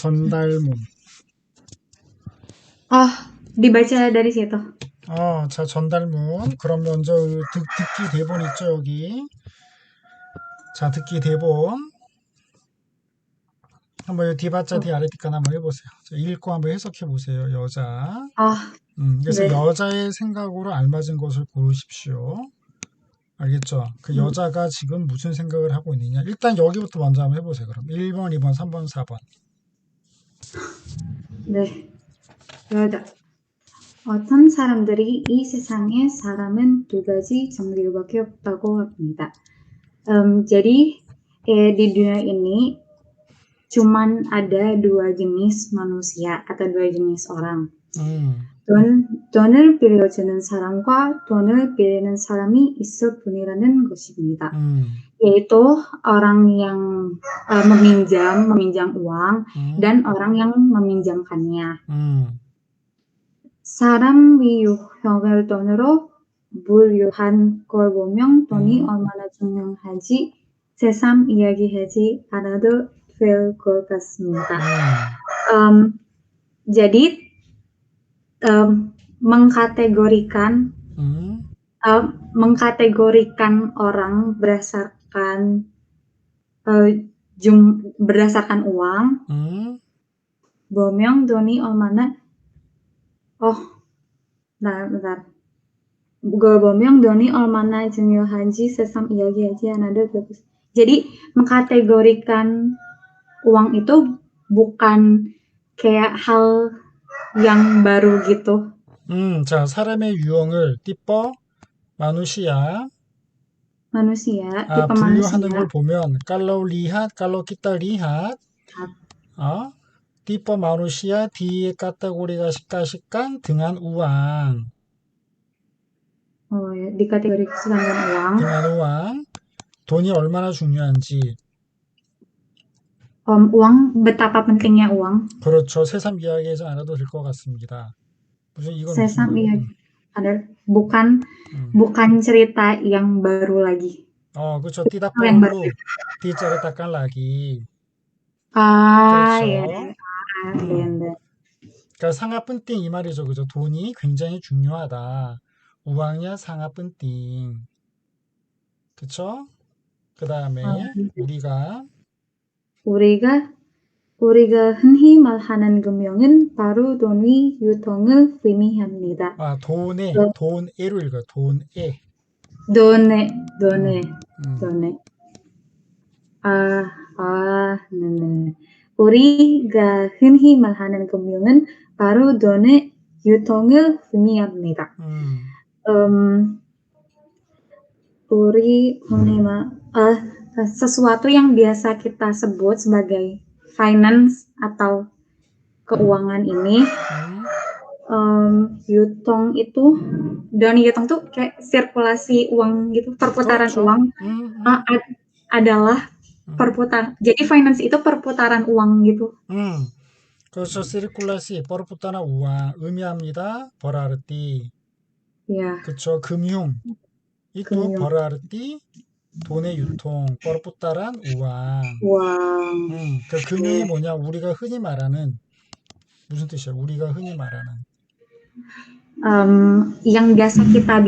전달문. dibaca dari situ. 자, 전달문. 그럼 먼저 듣기 대본 있죠, 여기. 자, 듣기 대본. 한번 이 디바자 어, 디아레티칸 한번 해보세요. 자, 읽고 한번 해석해 보세요, 여자. 아, 그래서 네. 여자의 생각으로 알맞은 것을 고르십시오. 알겠죠? 그 음, 여자가 지금 무슨 생각을 하고 있느냐. 일단 여기부터 먼저 한번 해보세요, 그럼. 1번, 2번, 3번, 4번. 네. 여자. 어떤 사람들이 이 세상에 사람은 두 가지 종류밖에 없다고 합니다. Jadi di dunia ini cuman ada dua jenis manusia atau dua jenis orang. 돈을 빌려주는 사람과 돈을 빌리는 사람이 있을 뿐이라는 것입니다. yaitu orang yang meminjam uang dan orang yang meminjamkannya. 사람 유형을 돈으로 분류한 걸 보면 돈이 얼마나 중요한지 새삼 이야기하지 않아도 될 것 같습니다. Jadi mengkategorikan orang berdasarkan berdasarkan uang. 보면 돈이 얼마나 bentar. 걸 보면 돈이 얼마나 중요한지 새삼 이야기하지 않아도 bagus. Jadi mengkategorikan uang itu bukan kayak hal yang baru gitu. 자, 사람의 유형을 띠뻐 마누시아 tipe 분류하는 manusia. 걸 보면 kalau kita lihat tipe manusia dikategorikan dengan uang. Ya, dikategorikan dengan uang. 돈이 얼마나 중요한지. uang, betapa pentingnya uang. 그렇죠. 새삼 이야기하지 않아도 될 것 같습니다. 새삼 이야기. bukan cerita yang baru lagi. 그렇죠. 띠다뽕으로 디자르타깐 lagi. 그렇죠. 예. 네. 그러니까 상하분띵 이 말이죠. 그죠? 돈이 굉장히 중요하다. 우왕야 상하분띵. 그쵸? 그 다음에 우리가 흔히 말하는 금융은 바로 돈의 유통을 의미합니다. 돈에로 읽어요. 돈에. 돈에. 네. 우리가 흔히 말하는 금융은 바로 돈의 유통을 의미합니다. Sesuatu yang biasa kita sebut sebagai finance atau keuangan ini, yutong itu, dan yutong tuh kayak sirkulasi uang gitu, perputaran uang adalah perputaran. Jadi finance itu perputaran uang gitu. 그래서 sirkulasi perputaran uang 의미합니다. berarti. Ya. 그쵸? 금융. itu berarti 돈의 유통, perputaran uang. 그 금융이 뭐냐? 우리가 흔히 말하는 무슨 뜻이야? 우리가 흔히 말하는 yang biasanya kita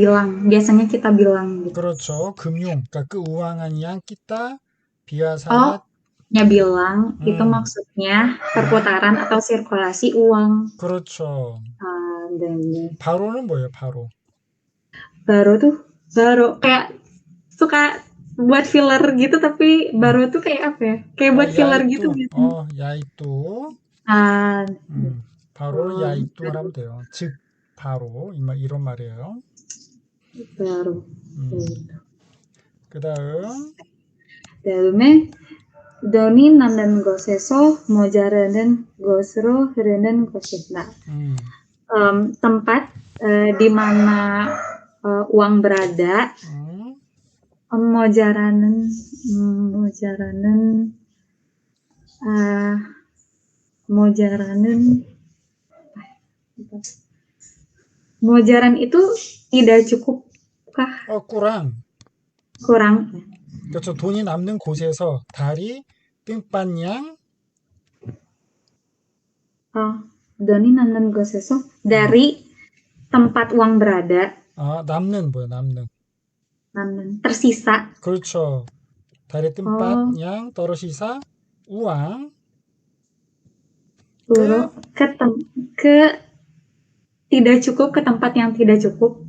bilang gitu. 그렇죠. 금융. 그러니까 그 우왕한 yang kita biasanya bilang itu maksudnya perputaran atau sirkulasi uang. 그렇죠. 네. 바로는 뭐예요? 바로 kayak suka buat filler gitu, tapi baru tuh kayak apa ya? Kayak buat filler gitu. 야이뚜. 바로 야이뚜 하면 돼요. 즉 바로 이런 말이에요. 바로. 그다음에 돈이 남는 곳에서 모자라는 곳으로 흐르는 것이다. tempat di mana uang berada, mojaran itu tidak cukupkah? kurang. 그렇죠. 돈이 남는 곳에서 달이 빙판양 돈이 남는 곳에서 dari tempat uang berada, 남는 뭐야, 남는. 남는 tersisa. 그렇죠. dari tempat Oh, yang tersisa uang turun ke ke tidak cukup, ke tempat yang tidak cukup.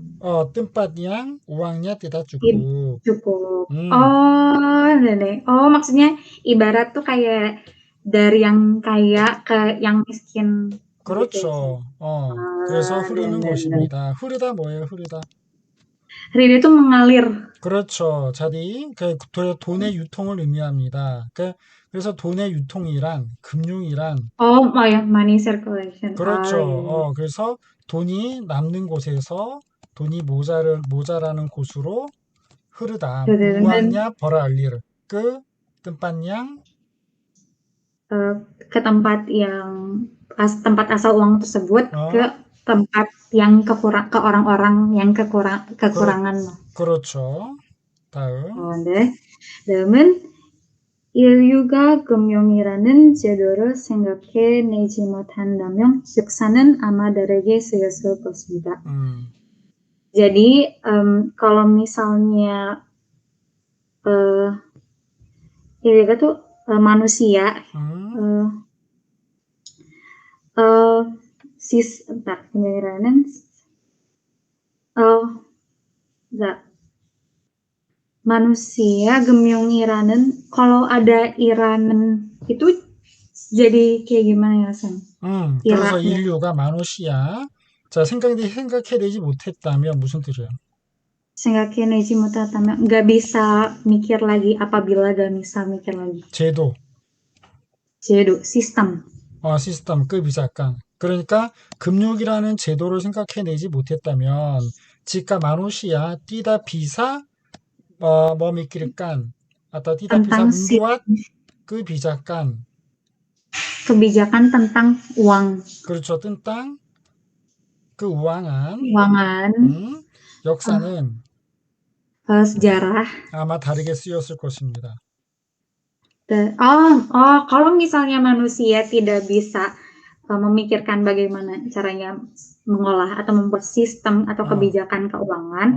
tempat yang uangnya tidak Tidak cukup. cukup. Hmm, Oh, nenek. Oh, maksudnya ibarat tuh kayak dari yang kaya ke yang miskin gitu ya, San? 그렇죠. 그래서 흐르는 네네네. 것입니다. 흐르다 뭐예요, 흐르다? Rini itu mengalir. 그렇죠. 자리, 돈의 유통을 의미합니다. 그래서 돈의 유통이란, 금융이란, Oh, oh ya, money circulation. Ah, ya, ya. 그렇죠. 그래서 돈이 남는 곳에서 돈이 모자라는 곳으로 흐르다. Dan 우왕냐 버라알리르. 그 tempat yang eh, ke tempat yang tempat asal uang tersebut ke 어, tempat yang ke orang-orang yang 그렇, kekurangan. 그렇죠. 다음. Oh, 네. 다음은 인류가 금융이라는 제도를 생각해 내지 못한다면 역사는 아마 다르게 쓰였을 것입니다. 음, Jadi kalau misalnya eh Indonesia tuh manusia 음, eh eh, bentar, penyairanan enggak, manusia gemyong kalau ada iranen itu jadi kayak gimana ya, San? 그래서 Iranya. 인류가 마누시아. 자, 생각해내지 못했다면 무슨 뜻이에요? Sehingga kineji mutatama nggak bisa mikir lagi apabila gak bisa mikir lagi. 제도, Jadi sistem. 시스템, 급이작강. 그러니까 금융이라는 제도를 생각해내지 못했다면, 지가 마누시아, 띠다 비사, 뭐 mikirkan, atau tidak bisa Tentang membuat kebijakan. kebijakan tentang uang, 그렇죠. tentang keuangan. keuangan, 역사는 sejarah. 아마 다르게 쓰였을 것입니다. Kalau misalnya manusia tidak bisa memikirkan bagaimana caranya mengolah atau membuat sistem atau kebijakan keuangan,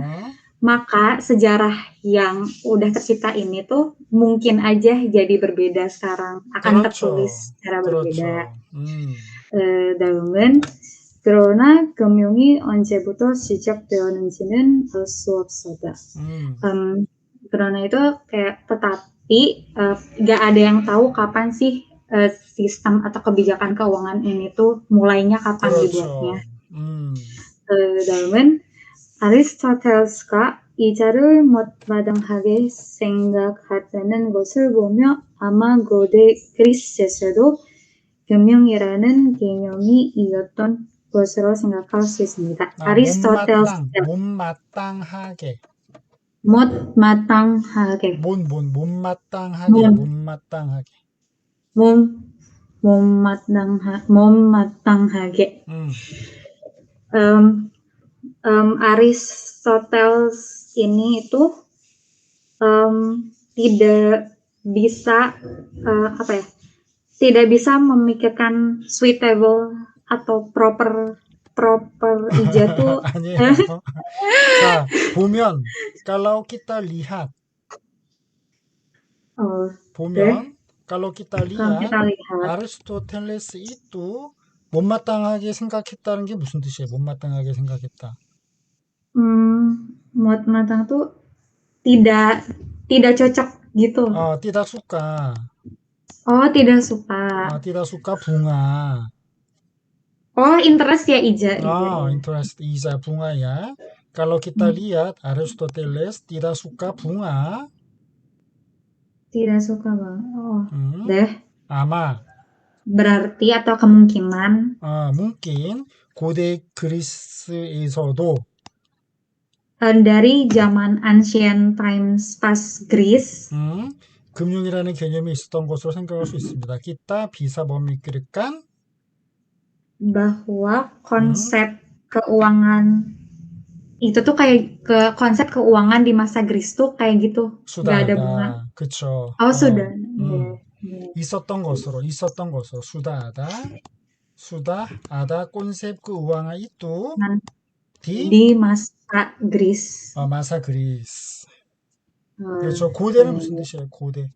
maka sejarah yang udah tercipta ini tuh mungkin aja jadi berbeda sekarang, akan tertulis secara berbeda. 다음은 그러나 금융이 언제부터 시작되었는지는 알 수 없었다. 그러나 itu kayak tetapi nggak ada yang tahu kapan sih sistem atau kebijakan keuangan ini tuh mulainya kapan dibuatnya. 다음은 아리스토텔스가 이자를 못마땅하게 생각했다는 것을 보며 아마 고대 그리스에서도 금융이라는 개념이 있었던 것으로 생각할 수 있습니다. 아리스토텔스 못마땅하게. 못마땅하게. 못마땅하게. Aristoteles ini itu tidak bisa tidak bisa memikirkan suitable atau proper ija tuh. 아니에요. 자, 보면 kalau kita lihat kalau kita lihat 아리스토텔레스 itu 못마땅하게 생각했다는 게 무슨 뜻이에요? 못마땅하게 생각했다. 못마땅 tuh tidak cocok gitu. tidak suka. Tidak suka. tidak suka bunga. Interest ya Ija. Interest Ija bunga ya. Kalau kita lihat Aristoteles tidak suka bunga. Tidak suka bang. Deh. 아마. Berarti atau kemungkinan. mungkin 고대 그리스에서도 dari zaman ancient times pas Greece. 금융이라는 개념이 있었던 것으로 생각할 수 있습니다. kita bisa memikirkan bahwa konsep keuangan itu tuh kayak konsep keuangan di masa Greece tuh kayak gitu. Gak ada bunga. 그쵸. sudah. 있었던 것으로 수다하다. sudah ada konsep keuangan itu di di masa Greece. masa 그리스. Eh, 그렇죠. 고대는 무슨 뜻이에요? 고대.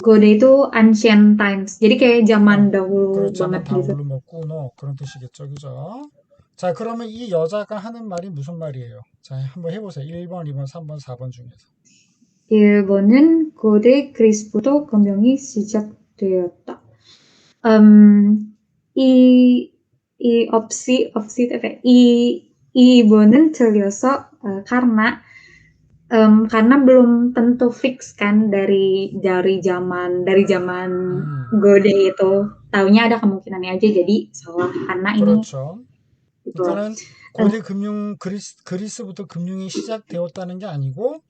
Gode itu ancient times. Jadi kayak zaman dahulu 그렇죠. banget 뭐 gitu. 다울루 뭐 꾸노 그런 뜻이겠죠. 그죠? 자, 그러면 이 여자가 하는 말이 무슨 말이에요? 자, 한번 해보세요. 1번, 2번, 3번, 4번 중에서. 일본은 고대 그리스부터 금융이 시작되었다. Em, i opsi itu apa ya? Ibu는 틀려서 karena belum tentu fix kan dari zaman Gode itu taunya ada kemungkinannya aja jadi salah karena ini 그렇죠. gitu. 그러니까는 고대 금융 그리스부터 금융이 시작되었다는 게 아니고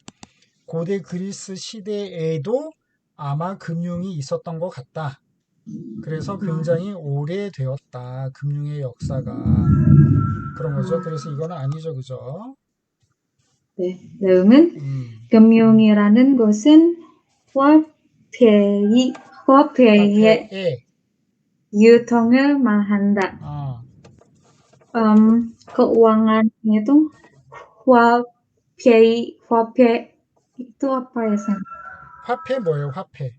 고대 그리스 시대에도 아마 금융이 있었던 것 같다. 그래서 굉장히 오래되었다. 금융의 역사가. 그런 거죠. 그래서 이거는 아니죠. 그죠? 네, 다음은 금융이라는 것은 화폐의 화폐에 유통을 말한다. Keuangan itu 화폐 itu apa ya, Sam? 화폐 뭐예요? 화폐.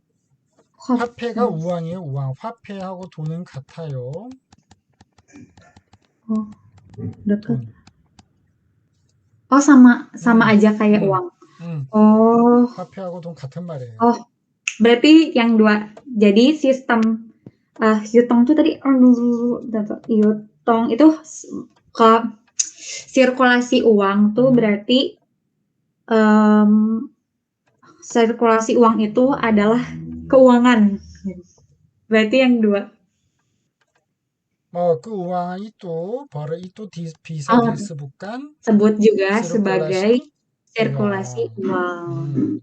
화폐가 우왕이에요. 우왕. 화폐하고 돈은 같아요. Dekat. Oh, sama aja kayak uang. Oh, 화폐하고 돈 같은 말이에요. berarti yang dua. Jadi sistem yutong tuh tadi yutong itu ke sirkulasi uang tuh berarti sirkulasi uang itu adalah keuangan. Berarti yang dua. 그 우왕 itu baru itu bisa disebutkan sebut juga sebagai sirkulasi uang.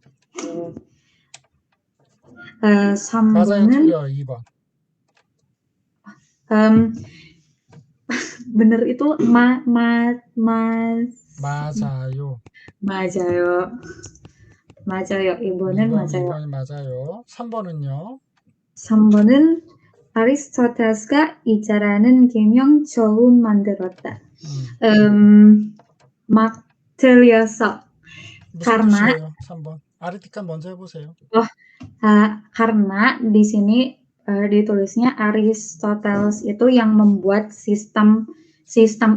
맞아요, 틀려 2번. bener itu 맞아요. 이번은 맞아요. 2번이 맞아요. 3번은요? 3번은 아리스토텔스가 이자라는 계명 처음 만들었다. 막 틀려서 karena 3번. 아리티칸 먼저 해보세요. karena di sini ditulisnya Aristoteles itu yang membuat sistem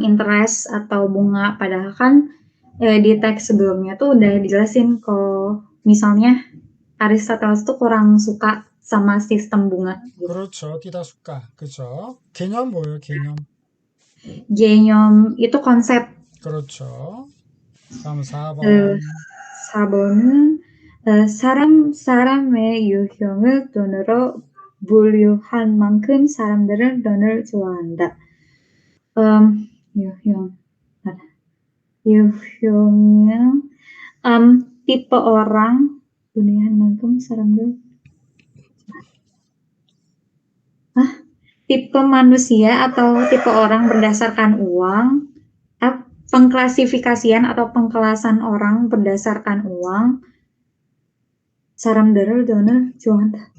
interest atau bunga, padahal kan di teks sebelumnya tuh udah dijelasin kalau misalnya Aristoteles tuh kurang suka sama sistem bunga. 그렇죠. 디다수가. 그죠. 개념 뭐예요? 개념. 개념 itu konsep. 그렇죠. 다음 4번. 4번은 사람의 유형을 돈으로 분류한 만큼 사람들은 돈을 좋아한다. 유형은 tipe orang 분류한 만큼 사람들 tipe manusia atau tipe orang berdasarkan uang, pengklasifikasian atau pengkelasan orang berdasarkan uang. 사람들을 돈을 좋아한다.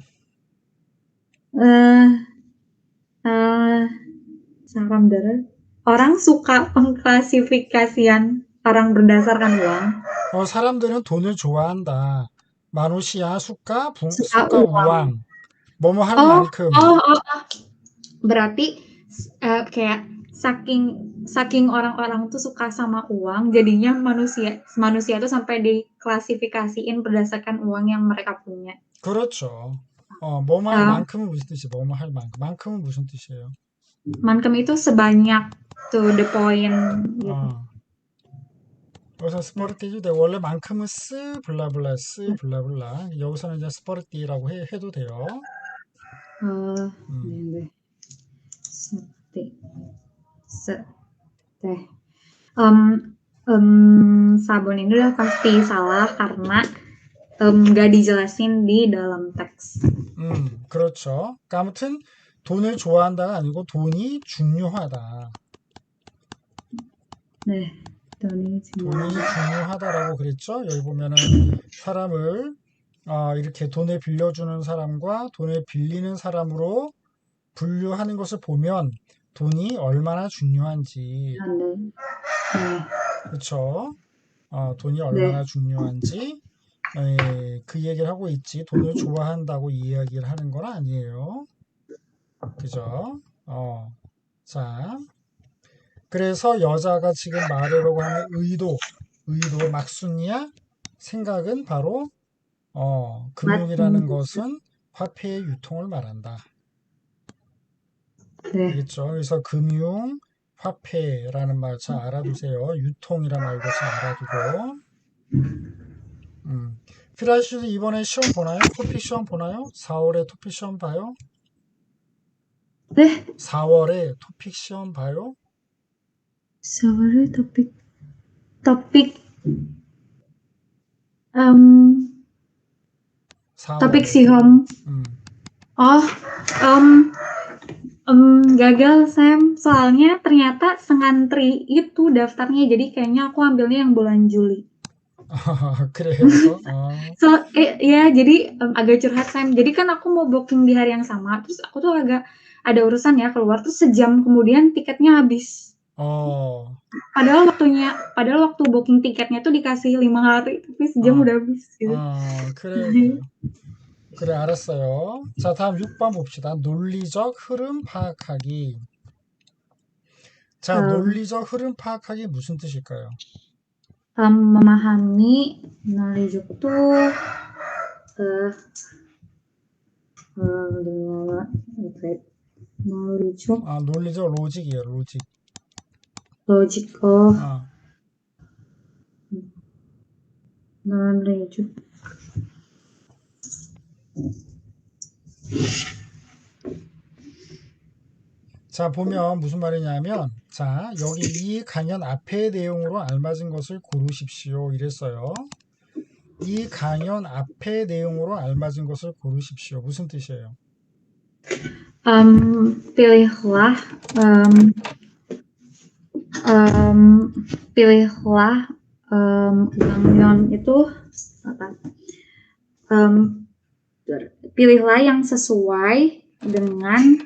orang suka pengklasifikasian orang berdasarkan uang. 사람들은 돈을 좋아한다. 마누시아 수가 우왕. 뭐뭐 할 만큼. berarti kayak saking orang-orang tuh suka sama uang, jadinya manusia tuh sampai diklasifikasiin berdasarkan uang yang mereka punya. 그렇죠. 뭐뭐 할 만큼은 무슨 뜻이에요? 뭐뭐 할 만큼. 만큼은 무슨 뜻이에요? 만큼 itu sebanyak, to the point gitu. 여기서 스포르티도 돼. 원래 만큼은 블라블라 블라블라. 여기서는 이제 스포르티라고 해도 돼요. 네. Sabun ini udah pasti salah karena nggak dijelasin di dalam teks. 그렇죠. 그러니까 아무튼 돈을 좋아한다가 아니고 돈이 중요하다. 네, 돈이 중요하다라고 그랬죠. 여기 보면은 사람을 이렇게 돈을 빌려주는 사람과 돈을 빌리는 사람으로 분류하는 것을 보면 돈이 얼마나 중요한지, 아, 네. 네. 그쵸? 돈이 얼마나 네. 중요한지, 그 얘기를 하고 있지. 돈을 좋아한다고 이야기를 하는 건 아니에요. 그죠? 자, 그래서 여자가 지금 말하려고 하는 의도 막순이야? 생각은 바로, 금융이라는 맞습니다. 것은 화폐의 유통을 말한다. 네. 알겠죠? 그래서 금융, 화폐라는 말 잘 알아두세요. 유통이란 말도 잘 알아두고. 피라 씨도 이번에 시험 보나요? 토픽 시험 보나요? 4월에 토픽 시험 봐요? 네. 4월에 토픽 시험 봐요? 4월 topik um, topik 4월에. sihom. 음. Oh, gagal Sam. Soalnya ternyata sengantri itu daftarnya. Jadi kayaknya aku ambilnya yang bulan Juli. 그래요? Ya jadi agak curhat Sam. Jadi kan aku mau booking di hari yang sama. Terus aku tuh agak ada urusan ya keluar. Terus sejam kemudian tiketnya habis. Padahal waktu booking tiketnya tuh dikasih 5 hari. Tapi sejam udah habis gitu. 그래, 알았어요. 자, 다음 6번 봅시다. 논리적 흐름 파악하기. 자, 논리적 흐름 파악하기 무슨 뜻일까요? Memahami knowledge itu 논리적 로직이에요, 로직. logic knowledge. 자, 보면 무슨 말이냐면, 자, 여기 이 강연 앞의 내용으로 알맞은 것을 고르십시오. 이랬어요. 이 강연 앞의 내용으로 알맞은 것을 고르십시오. 무슨 뜻이에요? Pilihlah ganglion itu apa? Pilihlah yang sesuai dengan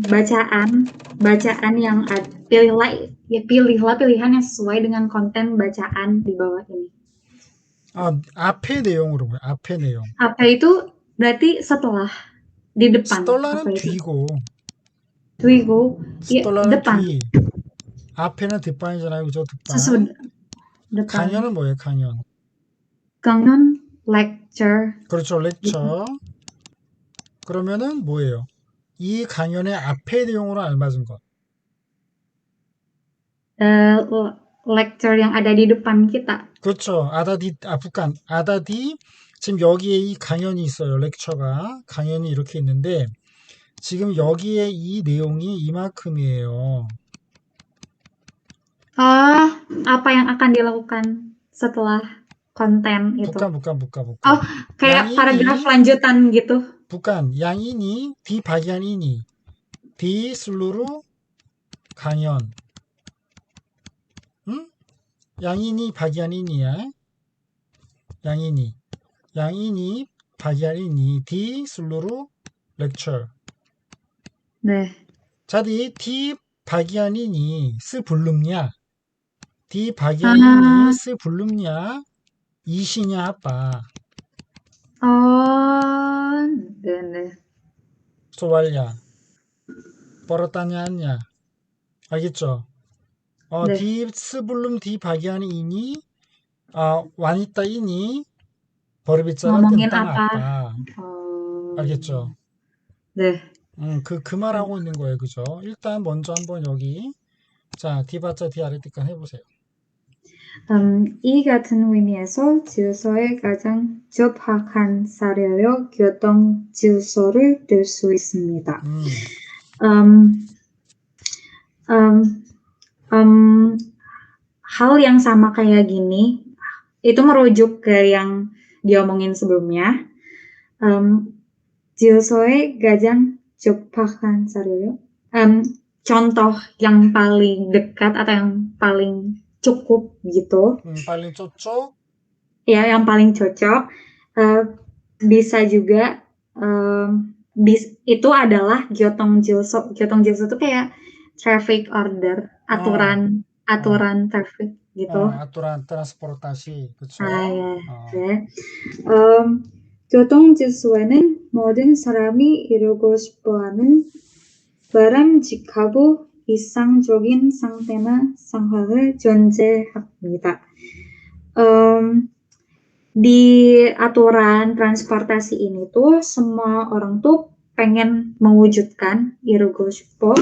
bacaan yang ada. Pilihlah pilihan yang sesuai dengan konten bacaan di bawah ini. 앞의 내용으로 뭐예요? 앞의 내용. 앞에 itu berarti setelah, di depan. 스텔라는 뒤고. 뒤고. 스텔라는 depan. 뒤. 앞에는 뒷반이잖아요, 그죠? 뒷반. depan. 강연은 뭐예요, 강연? 강연, lecture. 그렇죠, lecture. 그러면은 뭐예요? 이 강연의 앞의 내용으로 알맞은 것. lecture yang ada di depan kita. 그렇죠. 부kan. 아다디. 지금 여기에 이 강연이 있어요. 렉처가. 강연이 이렇게 있는데 지금 여기에 이 내용이 이만큼이에요. Apa yang akan dilakukan setelah konten itu? bukan. Kayak paragraf lanjutan gitu. bukan. 양이니, 디 바기안이니. 디 슬루루 강연. 응? 양이니 바기안이니야. 양이니 바기안이니. 디 슬루루 렉처. 네. 자디 디 바기안이니 스 불lum냐. 디 바기안이니 스 불lum냐. 이시냐 아빠. 네네. 소왈냐. 뻘었다냐 않냐. 알겠죠? 네. 디 스불룸 디 바기안이니 와니따 이니 버르비짜라 뜬땅 아빠. 알겠죠? 네. 그 말하고 있는 거예요. 그죠? 일단 먼저 한번 여기 자, 디바짜 디 아래띠깐 해보세요. 이 같은 의미에서 질서에 가장 적합한 사례로 교통 질서를 들 수 있습니다. Hal yang sama kayak gini, itu merujuk ke yang diomongin sebelumnya. 질서에 가장 적합한 사례로, contoh yang paling dekat atau yang paling cukup gitu. paling cocok. Ya, yang paling cocok. Bisa juga itu adalah Gyeotong Jilso itu kayak traffic order, 어, 어, aturan traffic gitu. aturan transportasi, Ah, 그쵸? ya. 네. 교통 질서에는 모든 사람이 이루고 싶어하는 바람직하고 이상적인 상태나 상황을 존재합니다. Em, di aturan transportasi ini tuh semua orang tuh pengen mewujudkan irugo shippo,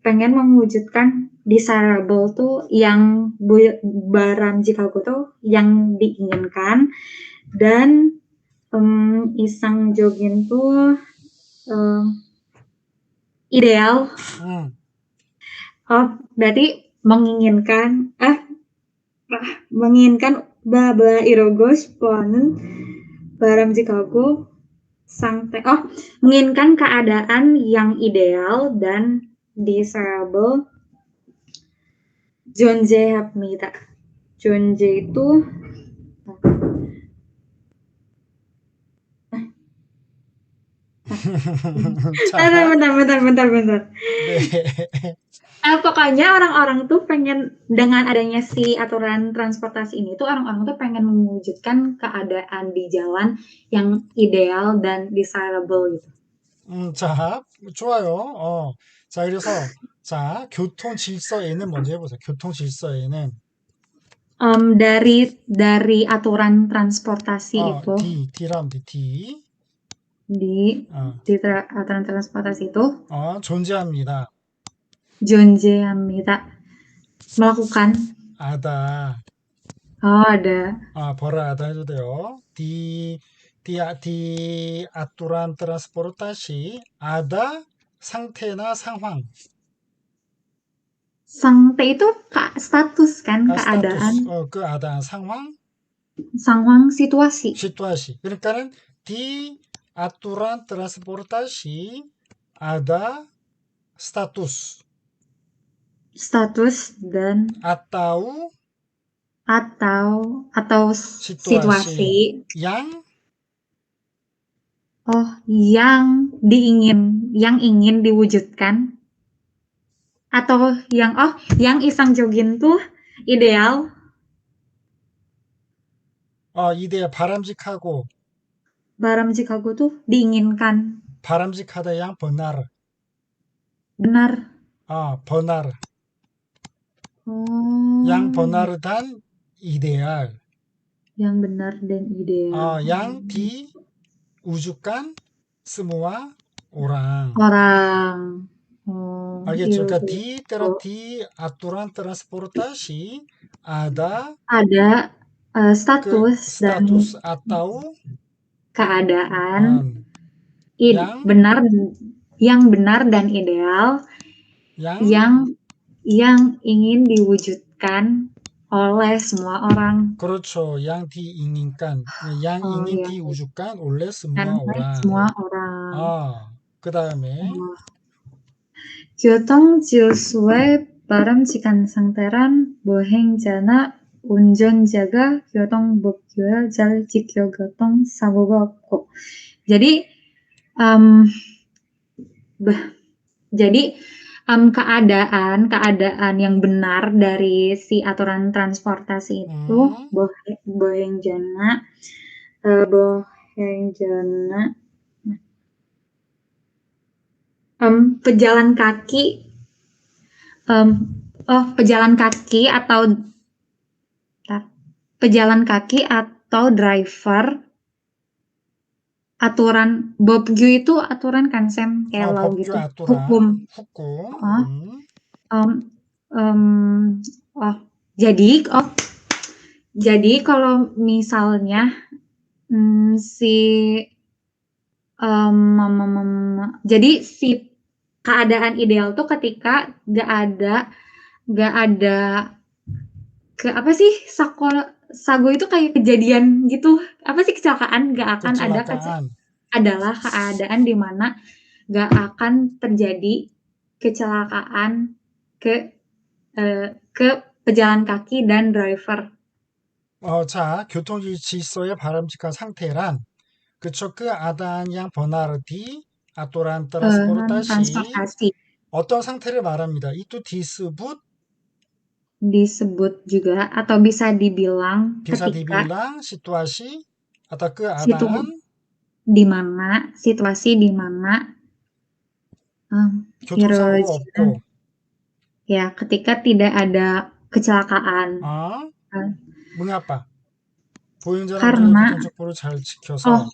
pengen mewujudkan desirable tuh yang barang jikaku tuh yang diinginkan dan isang jogin tuh em, ideal. 응. Oh, berarti menginginkan baba irogos ponen baramjikaku sangte menginginkan keadaan yang ideal dan desirable jonje 합니다. jonje itu 자, bentar. 네. Pokoknya orang-orang tuh pengen dengan adanya si aturan transportasi ini tuh orang-orang tuh pengen mewujudkan keadaan di jalan yang ideal dan desirable gitu. 자, 좋아요. 자, 그래서, 자, 교통 질서에는 먼저 해보세요. 교통 질서에는, Dari aturan transportasi itu D라면 돼, D. di 어, aturan transportasi itu 존재합니다. 존재합니다. Melakukan. 아다. Oh, ada. 벌어 아다 해도 돼요. aturan transportasi ada 상태나 상황. Sangte itu status kan, keadaan, status, 그 ada 상황, sangwang situasi. situasi. 그러니까는 aturan transportasi ada status Status dan atau atau situasi situasi yang yang ingin diwujudkan atau yang isang jogin tuh ideal 이대 바람직하고 baramjikaku tuh diinginkan 바람직하다 yang benar. benar. benar. Oh, yang benar dan ideal. yang benar dan ideal. yang diwujudkan semua orang. 알겠죠? Iya, 그러니까 di aturan transportasi ada ada ke status dan status atau keadaan yang benar yang benar dan ideal yang yang ingin diwujudkan oleh semua orang. 그렇죠. yang diinginkan, yang ingin Yang diwujudkan oleh kan semua orang. semua orang. 그 다음에 교통 질서에 바람직한 상태란 보행자나 운전자가 교통법규를 잘 지켜 교통사고가 없고. Jadi keadaan yang benar dari si aturan transportasi itu bohengjana pejalan kaki atau driver aturan 법규 itu aturan kan Sam kayak law 법규 gitu aturan hukum jadi kalau misalnya jadi si keadaan ideal tuh ketika gak ada apa sih sago itu kayak kejadian gitu apa sih kecelakaan gak akan ada adalah keadaan di mana gak akan terjadi kecelakaan ke pejalan kaki dan driver. 자, 교통 질서의 바람직한 상태란 그쵸. 그 adaan yang benar di aturan transportasi transportasi 어떤 상태를 말합니다. itu disebut disebut juga atau bisa dibilang bisa ketika dibilang situasi atau situ keadaan di mana situasi di mana 교통사고가 hirojin 없고 ya ketika tidak ada kecelakaan. 어? Uh, mengapa? 보행자는 우회전 karena 교통정보를 잘 oh 지켜서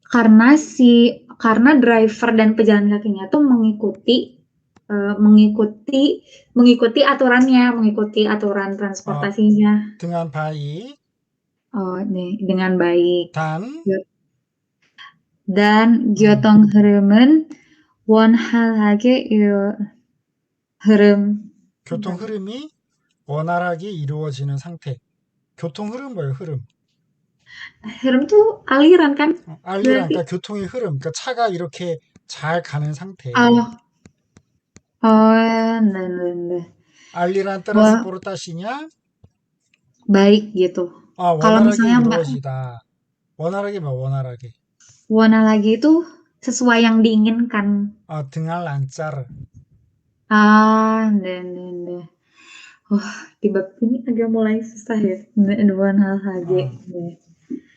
karena driver dan pejalan kakinya tuh mengikuti aturannya, mengikuti aturan 어, transportasinya 등한 바이 dengan baik. 단 Dan 음, 교통 흐름은 원활하게 흐름 교통 흐름이 원활하게 이루어지는 상태. 교통 흐름 뭐예요? 흐름. 흐름 tuh aliran kan 알리라 berarti? 그러니까 교통의 흐름. 그러니까 차가 이렇게 잘 가는 상태. Oh, oh, nah. 알리란 Wah, transportasinya baik gitu. Kalau 원활하게 misalnya Mbak 이루어지다. 원활하게 뭐 원활하게. Wana lagi itu sesuai yang diinginkan. 등할 lancar. Nah. Wah, di bab ini agak mulai susah ya. Dua hal HG. Nah,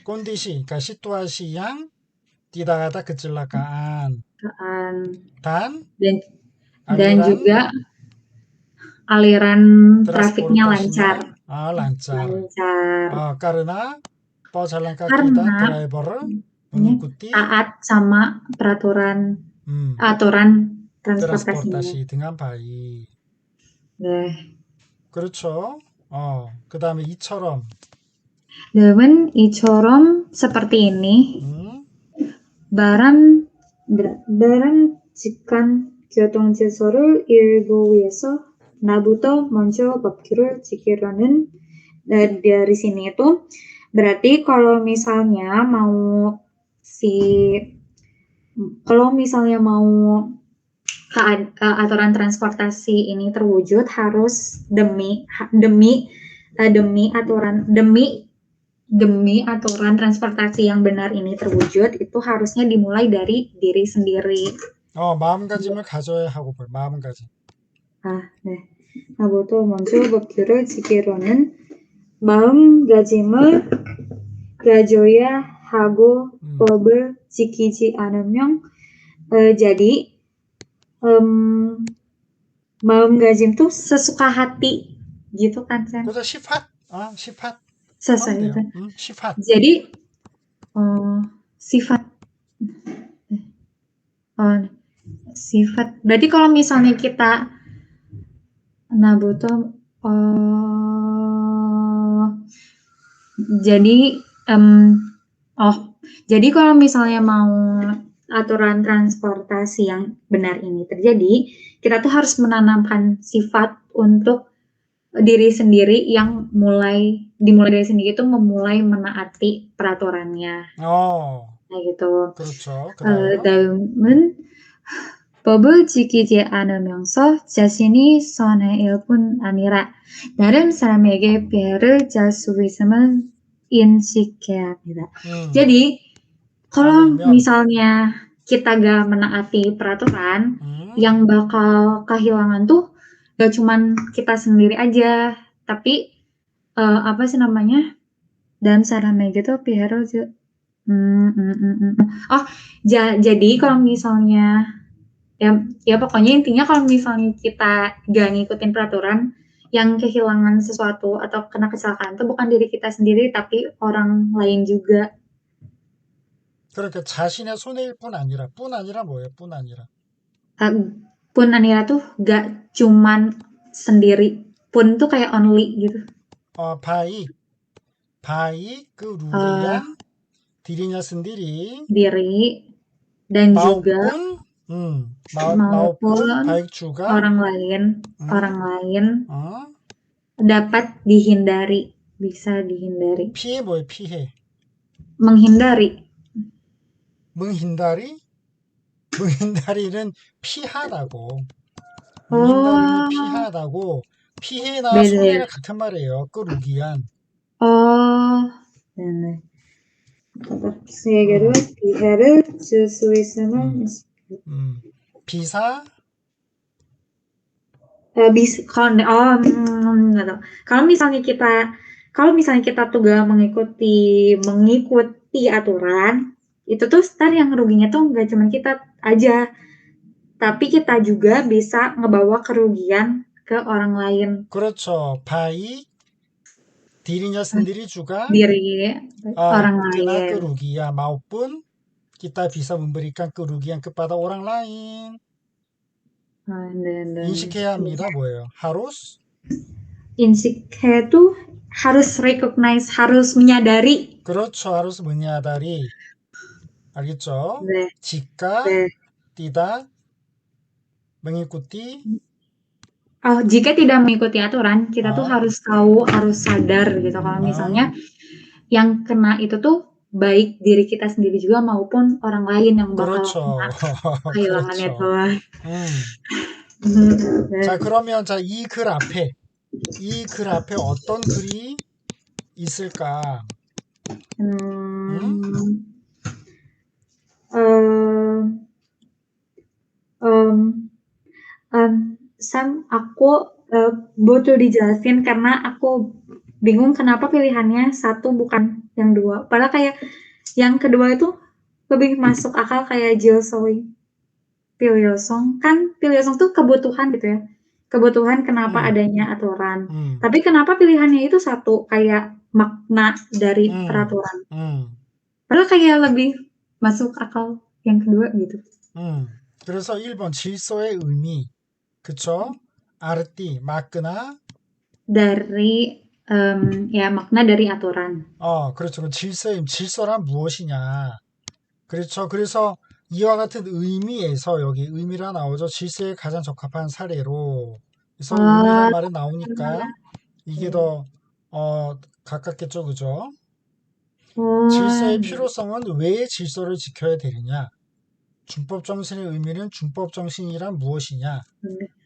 kondisi, 그러니까 situasi yang tidak ada kecelakaan. Dan dan aliran juga aliran trafiknya transportasinya lancar. lancar. Lancar. karena pejalan kaki dan Karena driver ini mengikuti taat sama aturan transportasinya. transportasi dengan baik. Nah, 그렇죠. 그 다음에 이처럼. dengan icorom seperti ini, 바람직한 교통 질서를 이루기 위해서 나부터 먼저 법규를 지키려는 dari sini itu berarti kalau misalnya mau aturan transportasi ini terwujud harus demi aturan transportasi yang benar ini terwujud itu harusnya dimulai dari diri sendiri. 마음가짐을 가져야 하고 마음가짐. 네. 나부터 먼저 법규를 지키려는 마음가짐을 가져야 하고 법을 지키지 않으면 jadi maumgajim tuh sesuka hati gitu kan Sen? 그래서 시팟 Sesuai itu. 시팟. Jadi sifat berarti kalau misalnya kita nabuto jadi kalau misalnya mau aturan transportasi yang benar ini terjadi, kita tuh harus menanamkan sifat untuk diri sendiri yang dimulai dari sendiri itu memulai menaati peraturannya. Nah gitu. 그렇죠. 다음은 법을 지키지 않으면서 자신이 손해일 뿐 아니라 다른 사람에게 피해를 줄 수 있음을 인식해야 합니다. Jadi kalau misalnya kita gak menaati peraturan, yang bakal kehilangan tuh gak cuman kita sendiri aja, tapi apa sih namanya? Dan sarannya gitu piero jadi kalau misalnya ya pokoknya intinya kalau misalnya kita gak ngikutin peraturan, yang kehilangan sesuatu atau kena kecelakaan itu bukan diri kita sendiri tapi orang lain juga. 그러니까 자신의 손해일 뿐 아니라 뭐예요? 뿐 아니라. Pun Anira tuh gak cuman sendiri. Pun tuh kayak only gitu. baik kerugian dirinya sendiri. Diri dan juga maupun baik juga orang lain dapat dihindari, bisa dihindari. 피해 뭐예요? 피해. menghindari는 피하다고. menghindari는 피하다고. 피해나 손해랑 같은 말이에요. kerugian. 네네. 세계로 비해를 줄 수 있으면 비사 nggak tahu. Kalau misalnya kita tuh gak mengikuti aturan, itu tuh ntar yang ruginya tuh nggak cuma kita aja, tapi kita juga bisa ngebawa kerugian ke orang lain. 그렇죠. 바이 dirinya sendiri juga Diri orang kena lain. kerugian maupun kita bisa memberikan kerugian kepada orang lain. 인식해야 합니다. 뭐예요? harus 인식해 tuh harus recognize, harus menyadari. 그렇죠. harus menyadari. 알겠죠? 네. jika 네. tidak mengikuti Jika tidak mengikuti aturan, kita tuh harus tahu, harus sadar gitu. Kalau misalnya yang kena itu tuh baik diri kita sendiri juga maupun orang lain yang bakal kena kehilangan itu. 자, 그러면 이 글 앞에 어떤 글이 있을까? Sam, aku butuh dijelasin karena aku bingung kenapa pilihannya satu bukan yang dua. Padahal kayak yang kedua itu lebih masuk akal kayak Jilsoi Pilyosong. Kan Pilyosong tuh kebutuhan gitu ya. Kebutuhan kenapa adanya aturan. Tapi kenapa pilihannya itu satu kayak makna dari peraturan. Padahal kayak lebih masuk akal yang kedua gitu. 그래서 1번 질서의 의미. 그쵸? arti makna dari makna dari aturan. 그렇죠. 질서란 무엇이냐. 그렇죠. 그래서 이와 같은 의미에서 여기 의미라 나오죠. 질서에 가장 적합한 사례로. 그래서 의미란 말이 나오니까 이게 더 가깝겠죠. 그죠? 질서의 필요성은 왜 질서를 지켜야 되느냐. 준법정신의 의미는 준법정신이란 무엇이냐.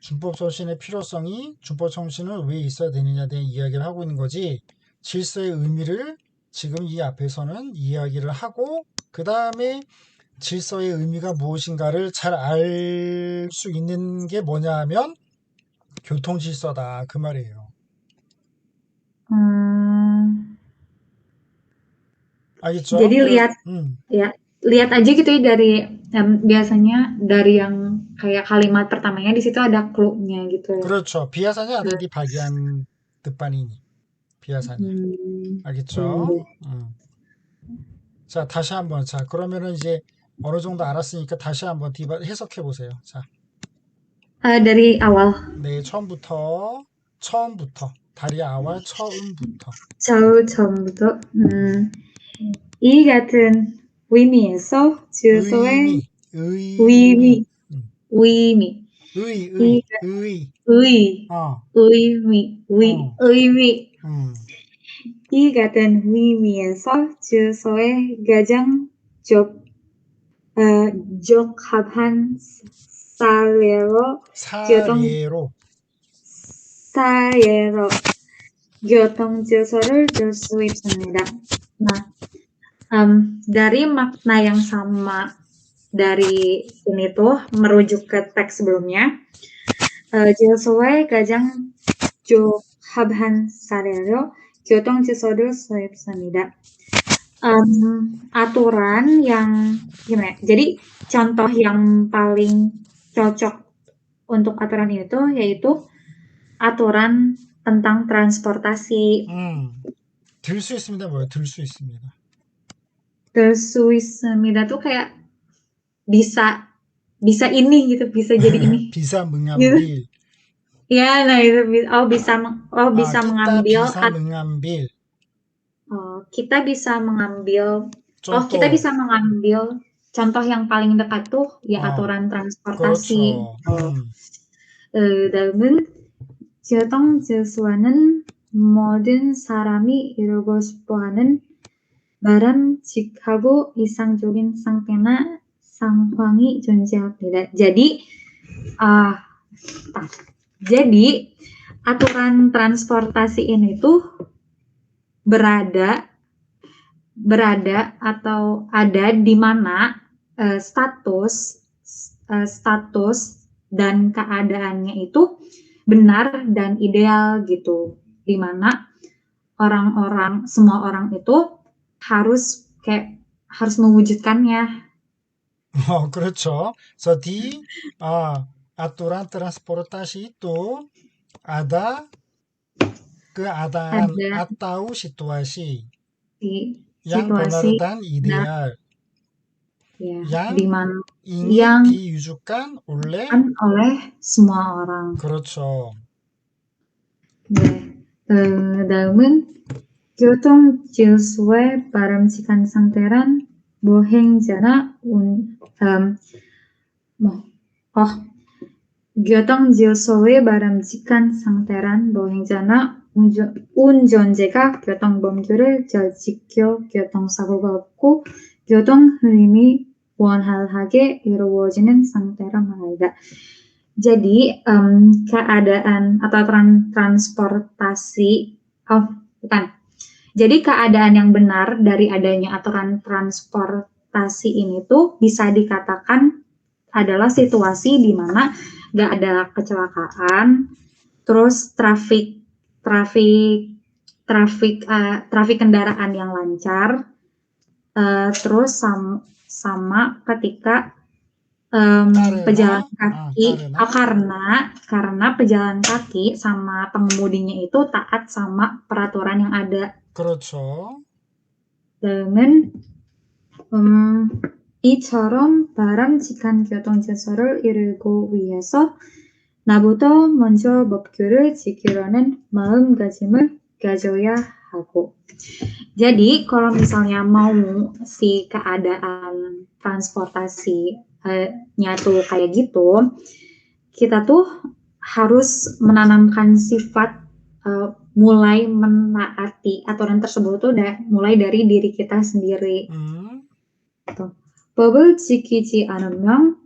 준법정신의 필요성이 준법정신은 왜 있어야 되느냐에 대한 이야기를 하고 있는 거지. 질서의 의미를 지금 이 앞에서는 이야기를 하고 그 다음에 질서의 의미가 무엇인가를 잘 알 수 있는 게 뭐냐 하면 교통질서다. 그 말이에요. 알겠죠? Jadi lihat aja gitu ya dari biasanya dari yang kayak kalimat pertamanya di situ ada clue-nya gitu ya. 그렇죠. 비하사냐 ada di bagian depan ini. 비하사냐. 알겠죠? 자, 다시 한번. 자, 그러면은 이제 어느 정도 알았으니까 다시 한번 해석해 보세요. 자. dari awal. 네, 처음부터. 다리 아왈 처음부터. 처음부터. 이 같은 의미에서 질서의 의미. 이 같은 의미에서 질서의 가장 적합한 사례로 교통 질서를 줄 수 있습니다. Nah, dari makna yang sama dari ini tuh merujuk ke teks sebelumnya. 질서의 가장 적합한 사례로 교통 질서를 수립합니다. Aturan yang gimana? Jadi contoh yang paling cocok untuk aturan itu yaitu aturan tentang transportasi. 들 수 있습니다. 뭐예요? 들 수 있습니다. 들 수 있습니다 tuh kayak bisa ini gitu, bisa jadi ini. bisa mengambil. Ya, nah itu bisa mengambil. Kita bisa mengambil. Kita bisa mengambil contoh yang paling dekat tuh ya aturan transportasi. 다음은 교통 질서는 모든 사람이 이루고 싶어하는 바람직하고 이상적인 상태나 상황이 존재합니다. Jadi aturan transportasi ini tuh berada berada atau ada di mana status dan keadaannya itu benar dan ideal gitu. Di mana semua orang itu harus mewujudkannya. 그렇죠. So di aturan transportasi itu ada keadaan Ada atau situasi di yang benar situasi dan benar ideal ya di yang mana ingin yang diwujudkan oleh kan oleh semua orang. 그렇죠. 네. 다음은 교통 질서에 바람직한 상태란 보행자나 뭐, 어, 교통 질서에 바람직한 상태란 보행자나 운전자가 교통법규를 잘 지켜 교통사고가 없고 교통 흐름이 원활하게 이루어지는 상태란 말이다. Jadi keadaan atau transportasi, bukan. Jadi keadaan yang benar dari adanya aturan transportasi ini tuh bisa dikatakan adalah situasi di mana nggak ada kecelakaan, terus trafik kendaraan yang lancar, terus sama ketika pejalan kaki karena pejalan kaki sama pengemudinya itu taat sama peraturan yang ada. 그렇죠. dengan 이처럼 바람직한 교통 질서를 이루기 위해서 나부터 먼저 법규를 지키려는 마음가짐을 가져야 하고. Jadi kalau misalnya mau si keadaan transportasinya tuh kayak gitu, kita tuh harus menanamkan sifat mulai menaati aturan tersebut tuh mulai dari diri kita sendiri. 법을 지키지 않으면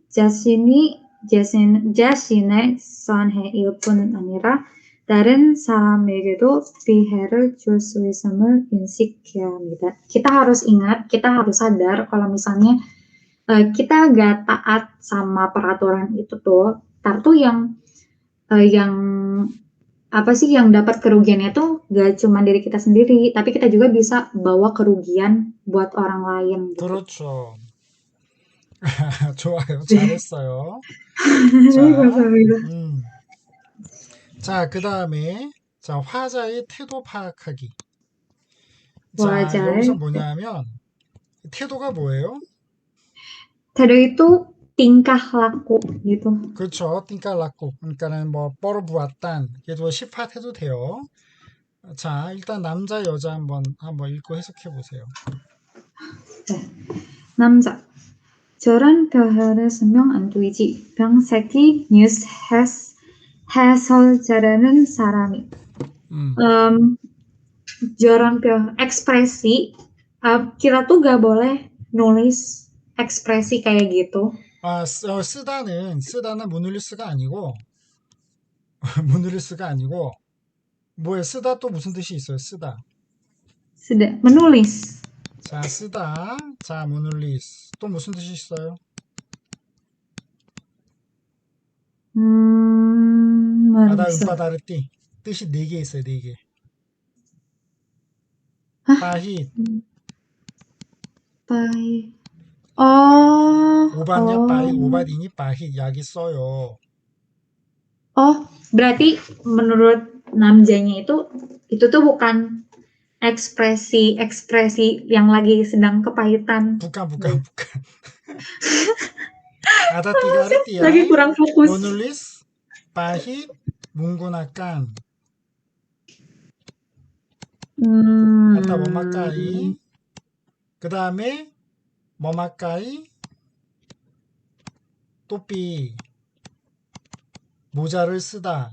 자신의 손해일 뿐 아니라 다른 사람에게도 피해를 줄 수 있음을 인식해야 합니다. Kita harus ingat, kita harus sadar kalau misalnya kita gak taat sama peraturan itu tuh, yang apa sih yang dapat kerugiannya tuh gak cuma diri kita sendiri, tapi kita juga bisa bawa kerugian buat orang lain. Gitu. 그렇죠. 좋아요. 잘했어요. 자, 그 다음에 화자의 태도 파악하기. 자, 여기서 뭐냐면 태도가 뭐예요? 태도 itu tingkah laku gitu. 그렇죠. tingkah laku. 그러니까는 뭐 뻘어부았단. 얘도 시fat해도 돼요. 자, 일단 남자 여자 한번 읽고 해석해 보세요. 네. 남자. 저런 표현을 쓰면 안 되지. 병세기 뉴스 해설자라는 사람이. Joran ekspresi, kita tuh gak boleh nulis ekspresi kayak gitu. 쓰다는 모놀리스가 아니고 뭐예요? 쓰다 또 무슨 뜻이 있어요? 쓰다. menulis. 자, 쓰다. 자, 모놀리스. 또 무슨 뜻이 있어요? 아다 음바다르띠. 뜻이 4개 있어요. 4개. 빠히. 오반냐 빠히. 오바디니 빠히. 약이 써요. Berarti menurut namjanya itu tuh bukan ekspresi yang lagi sedang kepahitan. Bukan. Ada 3 arti ya. Lagi kurang fokus. Menulis, pahit, menggunakan. Atau memakai. 그 다음에 memakai topi. 모자를 쓰다.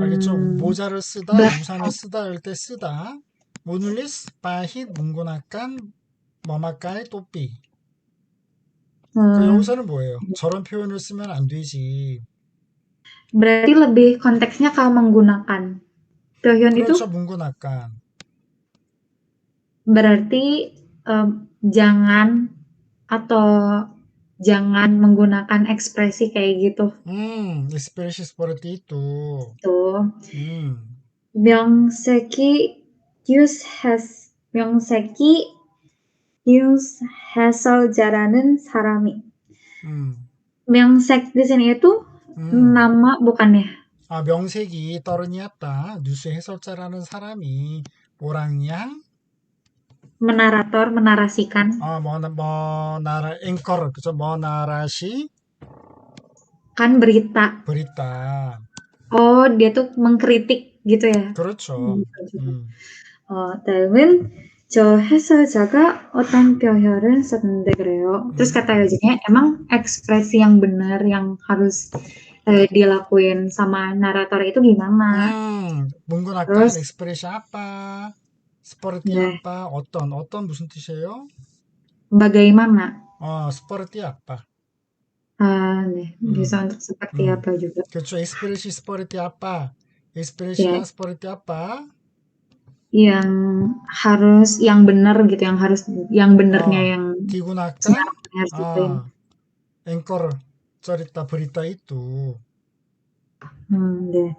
알겠죠? 모자를 쓰다, 우산을 쓰다 할 때 쓰다. menulis, pahit, menggunakan, memakai topi. 여기서는 뭐예요? 저런 표현을 쓰면 안 되지. Berarti lebih konteksnya kalau menggunakan. 표현 그렇죠, itu? menggunakan. berarti jangan atau jangan menggunakan ekspresi kayak gitu. ekspresi seperti itu. Tuh. 음, 명색이 명색이 해설 잘하는 사람이. 음, 명색 di sini itu 음. nama bukan ya? 아, 명색이 떠르니았다. 뉴스 해설자라는 사람이 뭐랑냐? Menarator, menarasikan. 나라, 앵커를, 그죠? 나라시, Kan berita. 브리따. Oh, dia tuh mengkritik gitu ya? 그렇죠. Bisa juga. 음, 다음은 저 해설자가 어떤 표현을 썼는데 그래요. Terus 음, kata Yojiknya, emang ekspresi yang benar yang harus dilakuin sama narator itu gimana? 문구나까, Terus, 엑스프레시 아빠, 스퍼르티 nah, 아빠, 어떤 무슨 뜻이에요? bagaimana? 스퍼르티 아빠. Nih, bisa 음, untuk seperti 음. apa juga. 그렇죠. 엑스프레시 스퍼르티 아빠. 엑스프레시나 Ya, 스퍼르티 아빠. yang yang benar gitu, yang benernya 어, yang 디구나까, siarannya harus gituin. 아, 앵커를 쩌리따 브리따 이뚜. 네.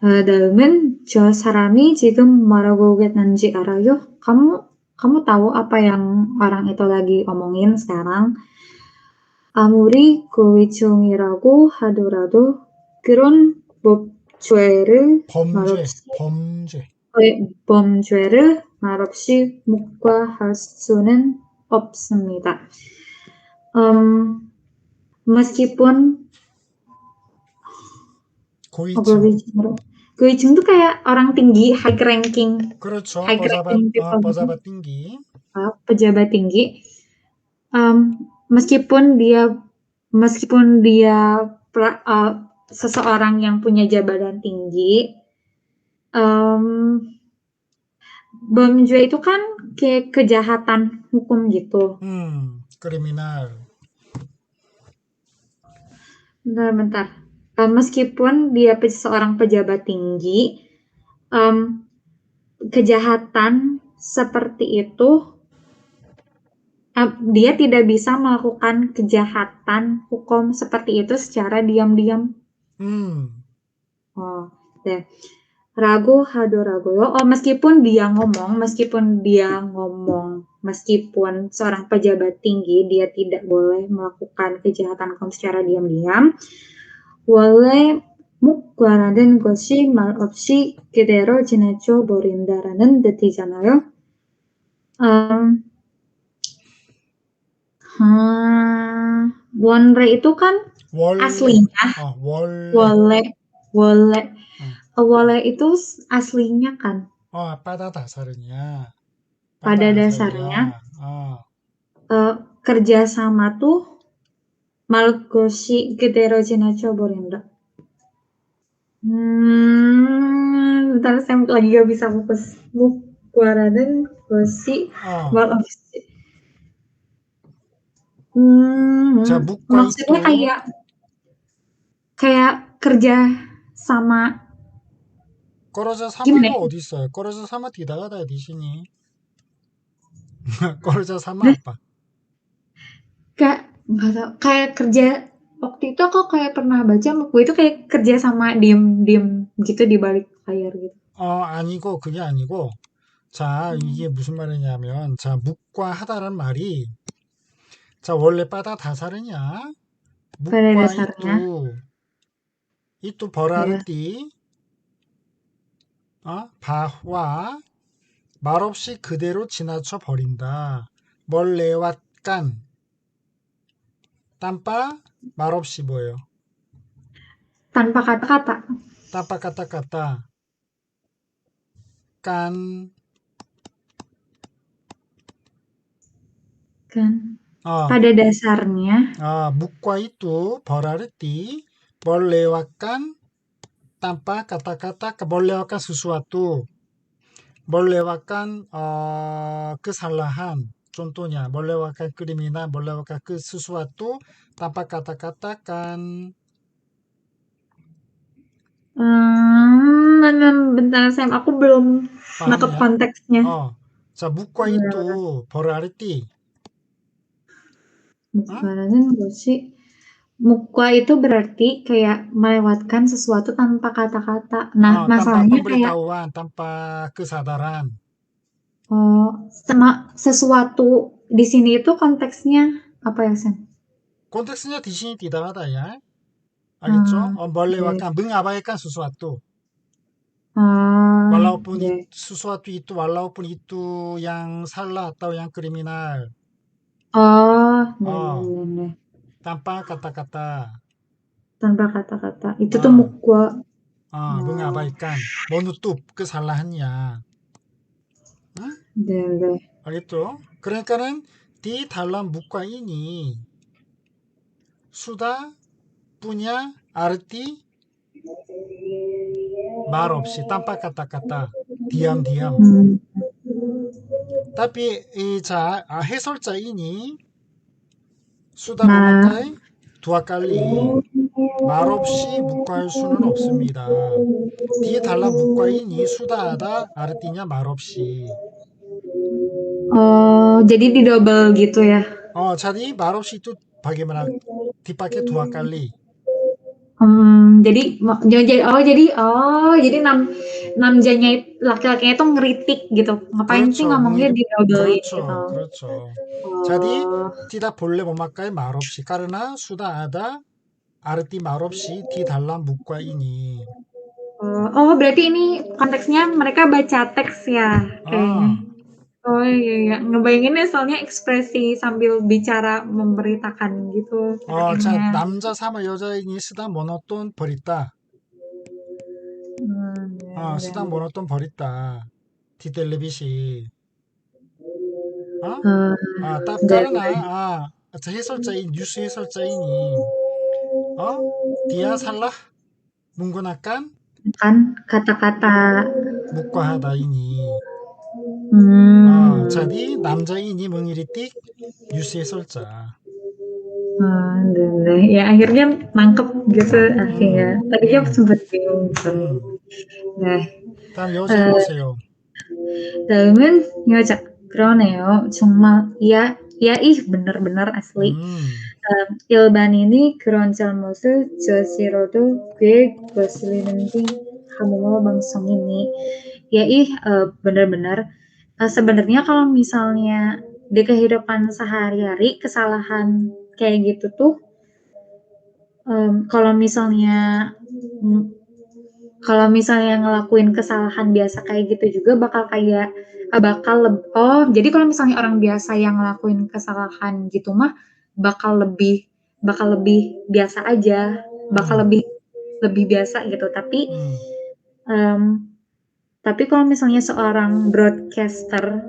다음은 저 사람이 지금 뭐라고 했는지 알아요? Kamu tahu apa yang orang itu lagi omongin sekarang? 아무리 고위층이라고 하더라도 그런 법죄를 범죄, 말없이 범죄. 범죄를 말없이 묵과할 수는 없습니다. Meskipun 고위층. gowijing tuh kayak orang tinggi, 그렇죠. high ranking people gitu, 버자바 띵기. pejabat tinggi. Meskipun dia seseorang yang punya jabatan tinggi, um, Bomjua itu kan kayak kejahatan hukum gitu. 크리미널. Bentar. Meskipun dia seorang pejabat tinggi, kejahatan seperti itu, dia tidak bisa melakukan kejahatan hukum seperti itu secara diam-diam. Oh, deh. Ragu hadoragoyo. Meskipun seorang pejabat tinggi, dia tidak boleh melakukan kejahatan hukum secara diam-diam. 원래 묵과라는 것이 말 없이 그대로 지나쳐 버린다라는 뜻이잖아요. 원래 itu kan aslinya. 원래 itu aslinya kan. pada dasarnya. Pada dasarnya kerjasama tuh 말 없이 그대로 지나쳐 버린다. Bentar, saya lagi gak bisa fokus. 묵과라는 것이 말 없이. Maksudnya kayak kerja sama. 꺼러져 사마가 어디 있어요? 꺼러져 사마 디다가다 디시니. 꺼러져 사마 apa? Kayak nggak tahu, kayak kerja waktu itu aku kayak pernah baca buku itu kayak kerja sama diem gitu di balik layar gitu. 아니고 그게 아니고 자, 이게 무슨 말이냐면 자, 묵과 하다란 말이 자, 원래 빠다 다사르냐? Pada 묵과 dasarnya, 이뚜 ya, 버라르띠 바와 말없이 그대로 지나쳐 버린다. 뭘 내왔깐 땀바 말없이 뭐예요? tanpa kata-kata. 땀바 까따 깐 Kan pada dasarnya 묵과 itu 버라르띠 뭘 내왔깐 tanpa kata-kata melewatkan sesuatu, melewatkan kesalahan. Contohnya, melewatkan kriminal, melewatkan sesuatu tanpa kata-kata kan. Bentar, Sam, aku belum nangkep konteksnya. 자, 묵과 itu berarti, 응? Mukaranan goshi. Mukwa itu berarti kayak melewatkan sesuatu tanpa kata-kata. Nah, tanpa masalahnya kayak pemberitahuan, tanpa kesadaran. sesuatu di sini itu konteksnya apa ya, Sen? Konteksnya di sini tidak ada ya. Al겠죠? Hmm, oke. melewatkan, mengabaikan sesuatu. Ah, Walaupun oke. sesuatu itu, walaupun itu yang salah atau yang kriminal. Oh, Oh, deh. tanpa kata-kata. Tanpa kata-kata. Itu tuh Ah, mukwa. Oh, mengabaikan, menutup kesalahannya. 응? deh. 알겠죠? 그러니까는 di dalam buku ini sudah punya arti 말 없이 tanpa kata-kata, diam-diam. Hmm. Tapi 해설자 ini sudah Nah, memakai dua kali. 말 없이 묵과할 수는 없습니다. Di dalam buku ini sudah ada artinya 말 없이. oh, jadi di double gitu ya. jadi 말 없이 itu bagaimana dipakai dua kali. Jadi namjanya laki-lakinya itu ngeritik gitu. Ngapain sih 그렇죠. ngomongnya di doublein gitu. 그렇죠. 그렇죠. jadi Oh, tidak boleh memakai 말 없이 karena sudah ada arti 말 없이 di dalam buku ini. berarti ini konteksnya mereka baca teks ya, kayaknya. 아, Oh iya, iya. Ngebayanginnya soalnya ekspresi sambil bicara memberitakan gitu 자, kayaknya. 남자 삼아 여자인이 쓰다 모노톤 버렸다. Iya, 쓰다 iya. 모노톤 버렸다. di televisi. 어? Eh, iya, karena iya. 뉴스 해설자인이 dia salah menggunakan Kan kata-kata. 묵과하다 ini. Hmm. jadi 남자인이 mengkritik 뉴스 해설자. Alhamdulillah. Ya akhirnya nangkep gitu akhirnya. 음, Tadinya 음, sempet bingung gitu. 음. Nah, 다음 여자 eh, 해보세요. dalam은 여자. 그러네요. 정말 ya bener-bener asli. 음, 일반 ini 그런 잘못을 저지러도 꽤 거슬리는데 kamu 방송 ini. Bener-bener. Sebenarnya kalau misalnya di kehidupan sehari-hari kesalahan kayak gitu tuh kalau misalnya ngelakuin kesalahan biasa kayak gitu juga jadi kalau misalnya orang biasa yang ngelakuin kesalahan gitu mah bakal lebih bakal lebih biasa aja, bakal 음, lebih biasa gitu. 음, Em, tapi kalau misalnya seorang broadcaster,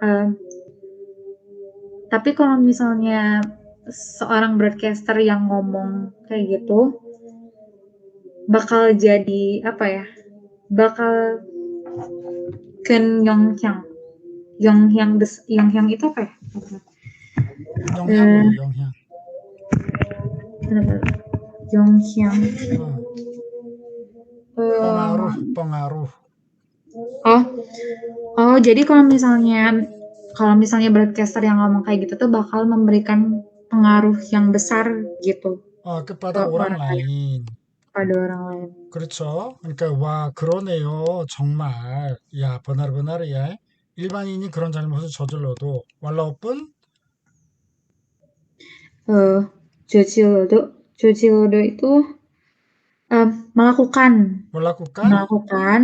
em, tapi kalau misalnya seorang broadcaster yang ngomong kayak gitu bakal jadi apa ya? Bakal Ken Yonghyang. Yonghyang itu apa ya? 영향 Eh, 뭐예요, 영향? Bentar. Yonghyang. 어, Eh, pengaruh. oh, jadi kalau misalnya broadcaster yang ngomong kayak gitu tuh bakal memberikan pengaruh yang besar gitu ke kepada orang orang lain, lain. pada orang lain. 그렇죠. 그러니까 와, 그러네요. 정말. 야, benar-benar ya. 일반인이 그런 잘못을 저질러도 walaupun Eh, Jojilodo itu eh, melakukan melakukan melakukan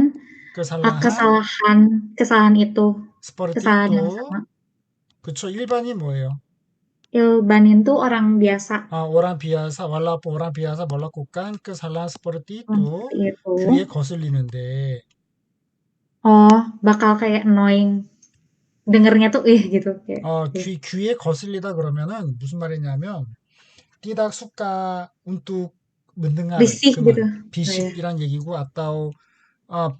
kesalahan kesalahan itu, seperti kesalahan itu. yang sama. 그렇죠. 일반인 뭐예요? Ilbanin tuh orang biasa. orang biasa, walaupun orang biasa melakukan kesalahan seperti itu, Seperti itu. 귀에 거슬리는데, Oh, bakal kayak annoying. Dengernya tuh gitu kayak. 귀에 거슬리다 그러면은 무슨 말이냐면, tidak suka untuk mendengar Risih 그 gitu. 말, Oh, ya. bisik이란 얘기고, atau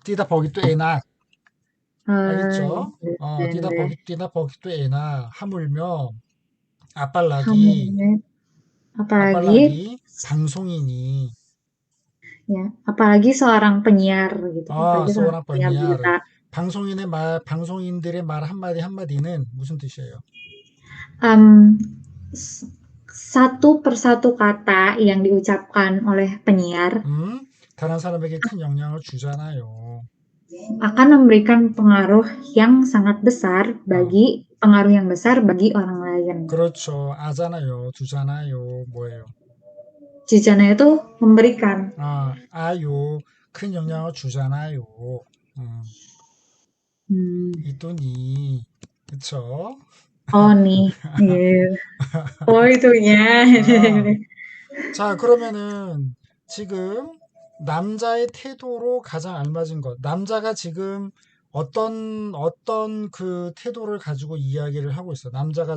tidak begitu enak, 알겠죠? Gitu. tidak begitu enak, ha물며, apalagi, Hamilnya. Apalagi apalagi 방송인이, apalagi seorang penyiar gitu. Apalagi seorang seorang penyiar penyiar, berita. 방송인들의 말 한마디 한마디는 무슨 뜻이에요? Em, s- Satu persatu kata yang diucapkan oleh penyiar 다른 사람에게 큰 영향을 주잖아요. akan memberikan pengaruh yang sangat besar 어, bagi orang lain. 그렇죠. 아잖아요. 두잖아요. 뭐예요? Jujana itu memberikan. 아요. 큰 영향을 주잖아요. Hmm. 이 돈이, 그쵸? Oh nih, iya. Oh itunya. 아, 자, 그러면은 지금 남자의 태도로 가장 알맞은 것. 남자가 지금 어떤 그 태도를 가지고 이야기를 하고 있어. 남자는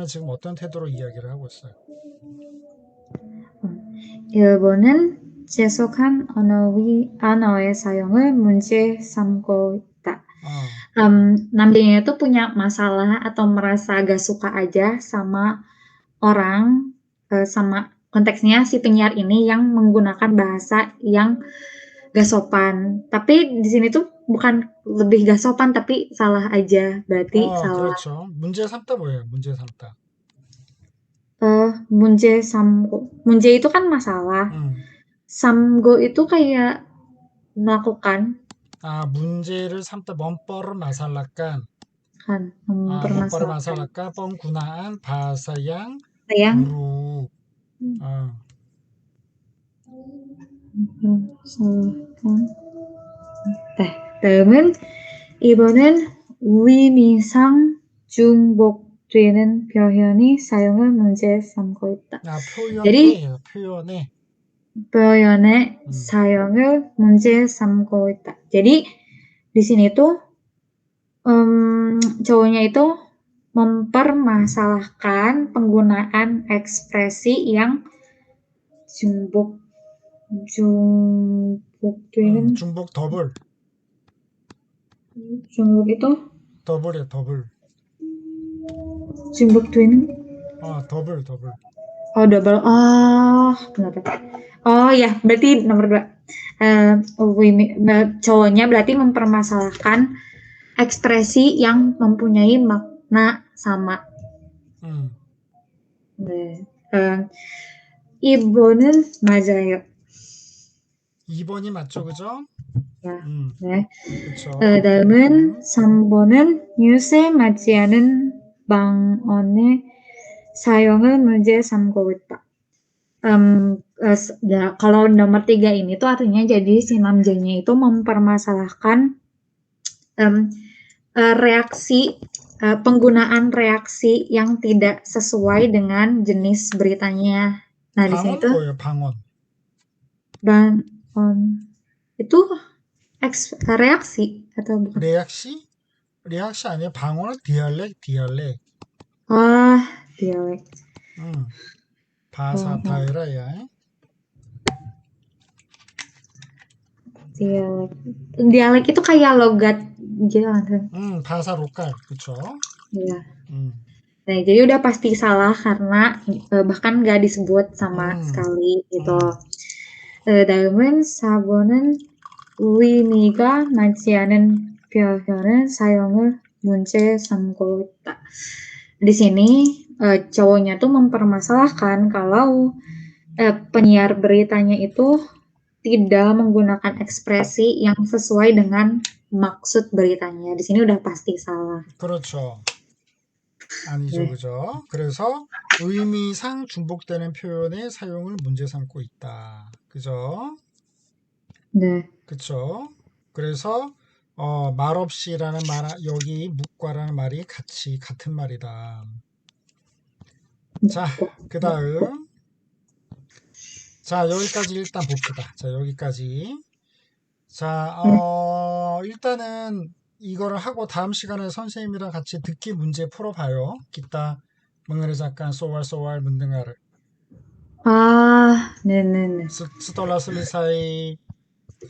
지금 어떤 태도로 이야기를 하고 있어요. 일본은 재속한 언어의 사용을 문제 삼고 있다. 어, Namanya itu punya masalah atau merasa gak suka aja sama orang, sama konteksnya si penyiar ini yang menggunakan bahasa yang gak sopan. Tapi di sini tuh bukan lebih gak sopan, tapi salah aja. Berarti salah. 그렇죠. 문제 삼다 뭐예요? 문제 삼다. Munje itu kan masalah. 음. Samgo itu kayak melakukan 문제를 삼다 멈벌을 마살라깐. kan, 멈벌을 mempermasalahkan. 마살라까 뻥구나한 바사양 Sayang, 부루. 어, mempermasalahkan. 다음은 이번엔 위미상 중복되는 표현이 사용을 문제 삼고 있다. Jadi 표현에. 표현의 사용을 문제 삼고 있다. Jadi di sini tuh cowoknya itu mempermasalahkan penggunaan ekspresi yang 중복 중복되는 중복 더블. 중복 itu 더블이야, 더블. 중복되는 더블. double benar. Oh ya, berarti nomor 2. Cowoknya berarti mempermasalahkan ekspresi yang mempunyai makna sama. 네. 이번은 맞아요. 2번이 맞죠, 그죠? 네. 그쵸. 다음은 3번은 뉴스에 맞지 않은 방언의 사용을 문제 삼고 있다. Kalau nomor 3 ini tuh artinya jadi si namjanya itu mempermasalahkan penggunaan reaksi yang tidak sesuai dengan jenis beritanya. Nah, di sini tuh 뭐예요, 방언? itu reaksi atau bukan? reaksi 아니에요? 방언은 dialek. Dialek. bahasa daerah ya. Dialek itu kayak logat gitu. bahasa lokal, 그쵸? Iya. Nah, jadi udah pasti salah karena bahkan nggak disebut sama sekali gitu. 다음은 4번은 의미가 맞지 않은 표현을 사용을 문제 삼고 있다. Di sini cowoknya tuh mempermasalahkan kalau penyiar beritanya itu tidak menggunakan ekspresi yang sesuai dengan maksud beritanya. Di sini udah pasti salah. 그렇죠. 아니죠, 그죠? 그래서 의미상 중복되는 표현의 사용을 문제 삼고 있다. 그죠? 네. 그쵸? 그래서 말없이라는 여기 묵과라는 말이 같은 말이다. 자, 그 다음. 자, 여기까지 일단 봅시다. 자, 여기까지. 자, 일단은 이거를 하고 다음 시간에 선생님이랑 같이 듣기 문제 풀어봐요. 기타 mengerjakan soal-soal mendengar. 네네네. Setelah selesai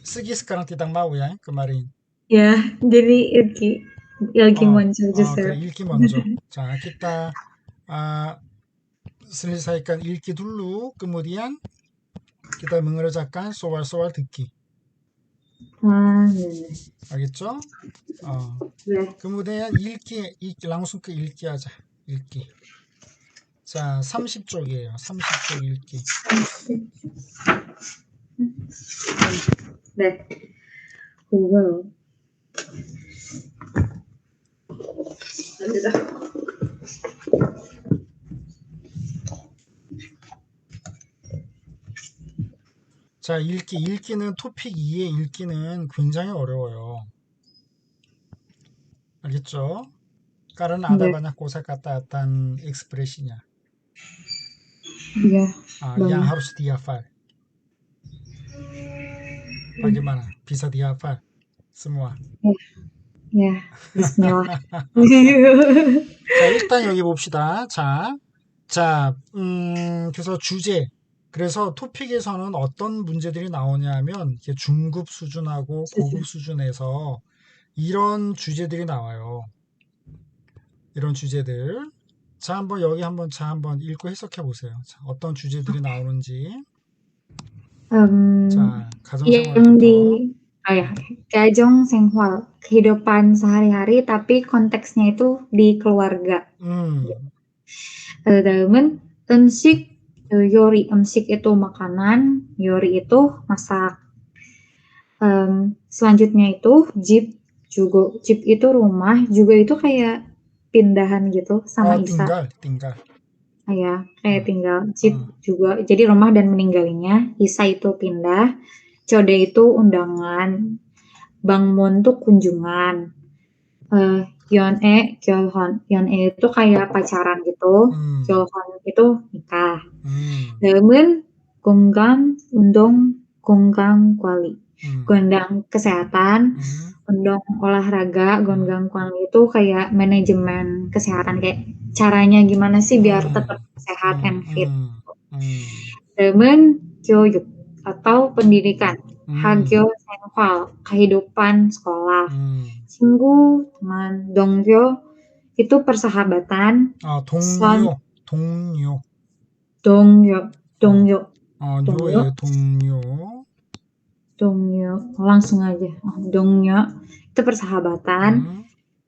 쓰기 sekarang tidak mau ya kemarin. Ya, jadi 읽기 먼저 주세요. 그래, 읽기 먼저. 자, kita selesaikan 읽기 dulu, kemudian kita mengerjakan soal-soal 듣기. 아, 네네. 알겠죠? 어. 네. kemudian 읽기, langsung ke 읽기 하자. 읽기. 자, 30쪽이에요. 30쪽 읽기. 네. 그거요. 아니다. 자, 읽기는 토픽 2의 읽기는 굉장히 어려워요. 알겠죠? Karena ada 네. banyak kosakata dan ekspresinya. Iya, Yang banyak. harus dihafal. Bagaimana? Bisa dihafal semua. Ya, ya, bismillah. 자, 일단 여기 봅시다. 그래서 주제. 그래서 토픽에서는 어떤 문제들이 나오냐면 이게 중급 수준하고 고급 수준에서 이런 주제들이 나와요. 이런 주제들. 자, 한번 읽고 해석해 보세요. 자, 어떤 주제들이 나오는지. 자, Yang 가정생활부터. ya, kajong senghwal, kehidupan sehari-hari, tapi konteksnya itu di keluarga. 음, Dalam은 음식, yori, 음식 itu makanan, yori itu masak. Selanjutnya itu jip itu rumah, juga itu kayak pindahan gitu sama Isa. 띵갈. Ya, kayak 음, tinggal jip 음, juga. Jadi rumah dan meninggalnya. Isa itu pindah, Code itu undangan, Bangmun tuh kunjungan. Yon'e itu kayak pacaran gitu. 음, Kyolhon itu nikah. 음, Daemun Gonggang Kwali. 음, Gondang kesehatan, 음, undang olahraga, 음, Gonggang Kwali itu kayak manajemen kesehatan, kayak caranya gimana sih biar tetap 음, sehat and 음, fit. 음, Daemun Gyoyuk atau pendidikan. Hagyo 음, Senhwal, kehidupan sekolah. 음. Singgu, teman. Dongyo itu persahabatan. Son, 동료. dongyo, 어, dongyo, dongyo, 료예요, 동료. dongyo. Langsung aja. Dongyo itu persahabatan. 음,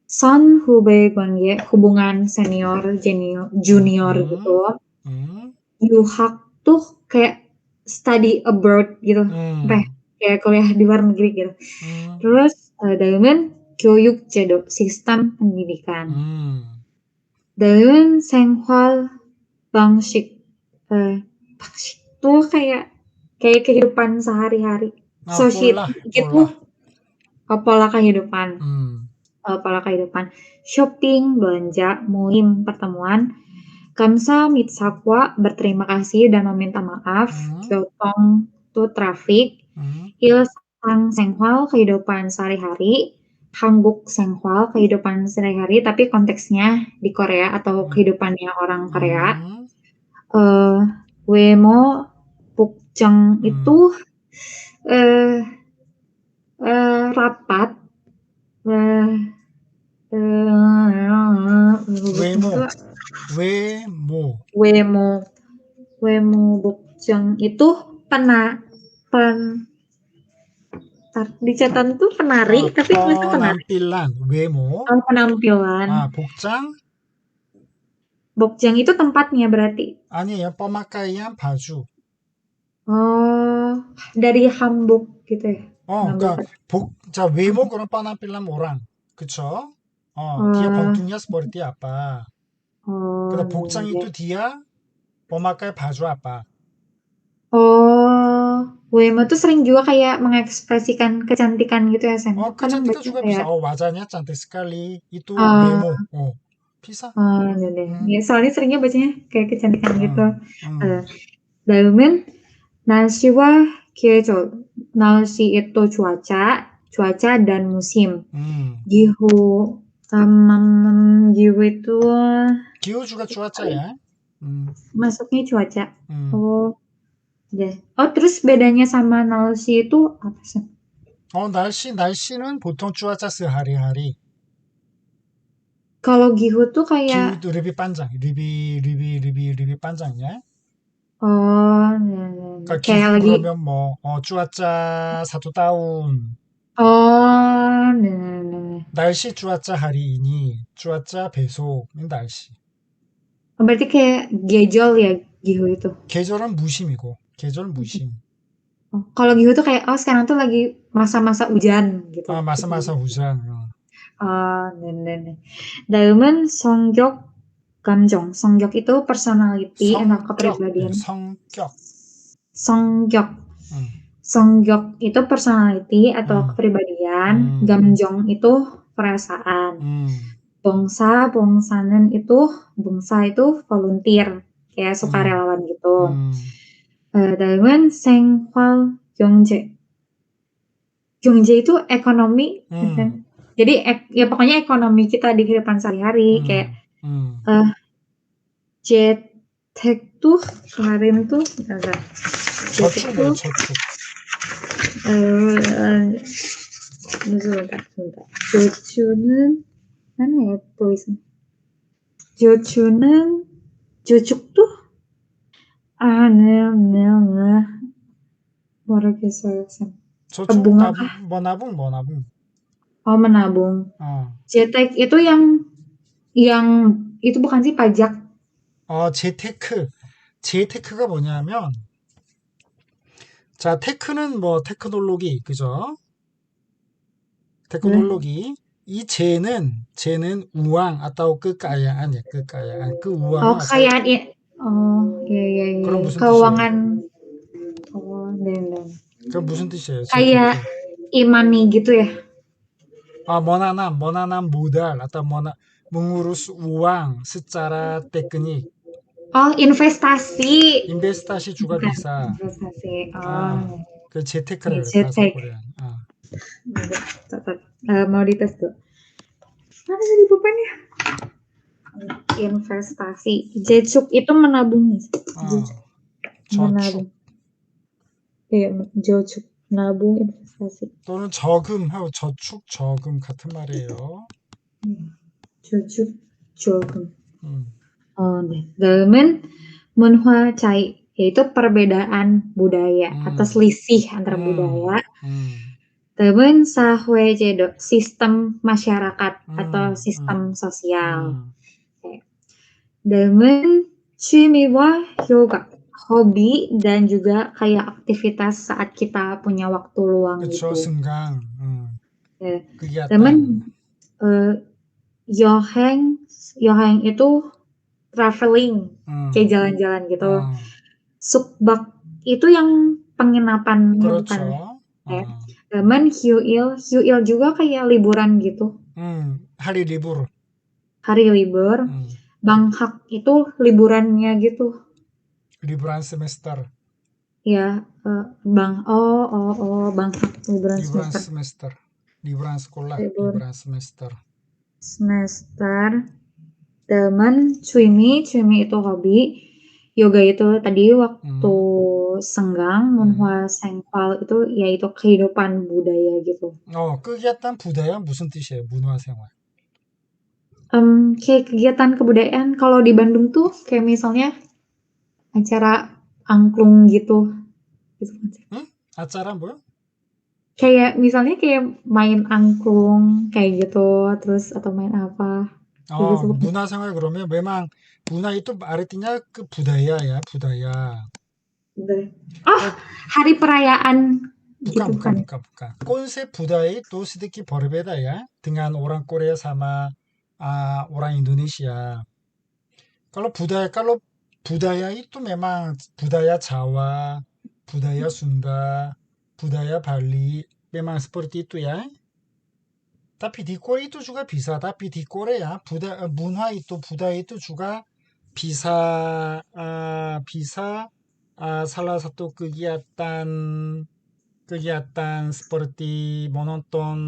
Son hubei gwangye, hubungan senior, junior gitu. 음, 음, Yuhak tuh kayak study abroad gitu. Apa ya? 음, Kayak kuliah di luar negeri gitu. 음, Terus dalam은 교육 제도, sistem pendidikan. Dalam 생활 방식, 방식 tuh kayak kehidupan sehari-hari, 폴라, society 폴라. gitu, pola kehidupan, 음, pola kehidupan, shopping, belanja, muhim, pertemuan, 감사합니다, berterima kasih dan meminta maaf, 음, 교통 tuh traffic, 음, 일상생활, kehidupan sehari-hari, 한국 생활, kehidupan sehari-hari, tapi konteksnya di Korea atau 음, kehidupannya orang Korea. 음, Eh, 외모, 복장 음. itu eh, rapat, eh, 복장 itu 외모, 외모. 외모, 외모 복장 itu pen, di catatan tuh penari, tapi tulisnya penari. penampilan, 외모. Oh, penampilan. 복장? Bokjang itu tempatnya berarti. 아니에요, pemakaian baju. Oh, dari Hamburg gitu ya. Ngambil 그러니까 kata. 외모 그런 penampilan orang. 그쵸? dia Oh, bentuknya seperti apa. oh, 그다음 iya, 복장 iya. itu dia pemakai baju apa. Oh, Wema tuh sering juga kayak mengekspresikan kecantikan gitu ya, Sen. Kadang kecantikan baca juga kayak, bisa. 맞아nya cantik sekali. Itu ah, 외모. bisa. iya deh. 음, Ya, soalnya seringnya bacanya kayak kecantikan gitu. 음, 음, 다음은 날씨와 계절. 날씨 itu cuaca dan musim. 음. Gihu, gihu itu 기후 juga cuaca ya. masuknya cuaca. 음. Oh, deh. Oh, terus bedanya sama nalsi itu apa sih? 날씨는 보통 cuaca sehari-hari. Kalau gihu tuh kayak 기후도 lebih panjang, lebih panjangnya. 네네네. 그러니까 kayak 기후 lagi, 그러면 뭐 cuaca 1 tahun, 네네네. 날씨 cuaca hari ini, cuaca besok, ini 날씨. Oh, berarti kayak gejol ya, gihu itu. 계절은 무심이고, 계절 무심. Oh, kalau gihu tuh kayak, oh sekarang tuh lagi masa-masa hujan gitu. 아, masa-masa hujan. 네네네. 다음은 성격, 감정. 성격 itu personality atau 성격, 네, kepribadian. 성격. 성격. 음, 성격 itu personality atau 음, kepribadian. 음, 감정 itu perasaan. 음, Bangsa, bangsa itu volunteer, kayak 음, sukarelawan gitu. 음, 다음은 생활, 경제. 경제 itu ekonomi, 음, jadi ya pokoknya ekonomi kita di kehidupan sehari-hari kayak 음. eh 재택 tuh kemarin tuh ada 재택 저축이에요, tuh 저축. eh sebentar, sebentar. 저축은 mana ya tulisan? 저축은 저축 tuh nah moral 저축, tabungan kah? 뭐 나붕. Oh, menabung. 어, Cetek itu yang itu bukan sih pajak. 재테크. 재테크가 뭐냐면, 자, 테크는 뭐, 테크놀로기, 그죠? 네. 테크놀로기. 이 쟤는 우왕, atau kekayaan ya, kekayaan. Oh, keuangan atau, kekayaan ya. Oh, iya iya iya. 그럼 무슨 뜻이에요? Keuangan. Oh, 네. 그럼 무슨 뜻이에요? Kayak 재테크. e-money gitu ya. monanam modal atau mengurus uang secara teknik. Oh, investasi. Investasi juga Bukan bisa. investasi. 아, Oh, 그 재테크라 iya, 그래, bahasa cetek. Korea. Catat. Mau dites tuh. Mana tadi bukannya? Investasi. Jecuk itu menabung nih. 어, 저축 Menabung. Iya, jocuk. Menabung investasi. 또는 저금하고 저축, 저금 같은 말이에요. Jocuk, jokum. 음, Oh, 네. Dalam은 menhua cai, yaitu perbedaan budaya atau 음, selisih antara 음, budaya. 음, Dalam은 sahwe jedo, sistem masyarakat atau 음, sistem 음, sosial. 음. Dalam은 취미와 yoga, hobi dan juga kayak aktivitas saat kita punya waktu luang 그쵸, gitu. 승강, Ya. kegiatan. Dalam은 yoheng, yoheng itu traveling, kayak 음, jalan-jalan gitu. 어, Sukbak itu yang penginapan bukan 그렇죠. ya. Cuman Hyuil juga kayak liburan gitu. hari libur. Hari libur. Banghak itu liburannya gitu. liburan semester. Ya, Banghak liburan liburan semester. semester. liburan sekolah, Libur liburan semester. semester. Teman Cumi itu hobi. Yoga itu tadi waktu senggang, Munhwa Sengpal itu yaitu kehidupan budaya gitu. kegiatan budaya 무슨 뜻이에요? 문화생활. Kayak kegiatan kebudayaan kalau di Bandung tuh kayak misalnya acara angklung gitu. Gitu kan sih. acara 뭐요? Kayak misalnya kayak main angklung kayak gitu, terus atau main apa gitu. 문화생활 그러면 memang 문화 itu artinya ke budaya ya, budaya. Oh, 그러니까 hari perayaan gitu bukan, kan? bukan, bukan, bukan. Konsep budaya itu sedikit berbeda ya dengan orang Korea sama orang Indonesia. Kalau budaya itu memang budaya Jawa, budaya Sunda, budaya Bali, memang seperti itu ya. Tapi di Korea itu juga bisa. Tapi di Korea budaya itu juga bisa salah satu kegiatan seperti menonton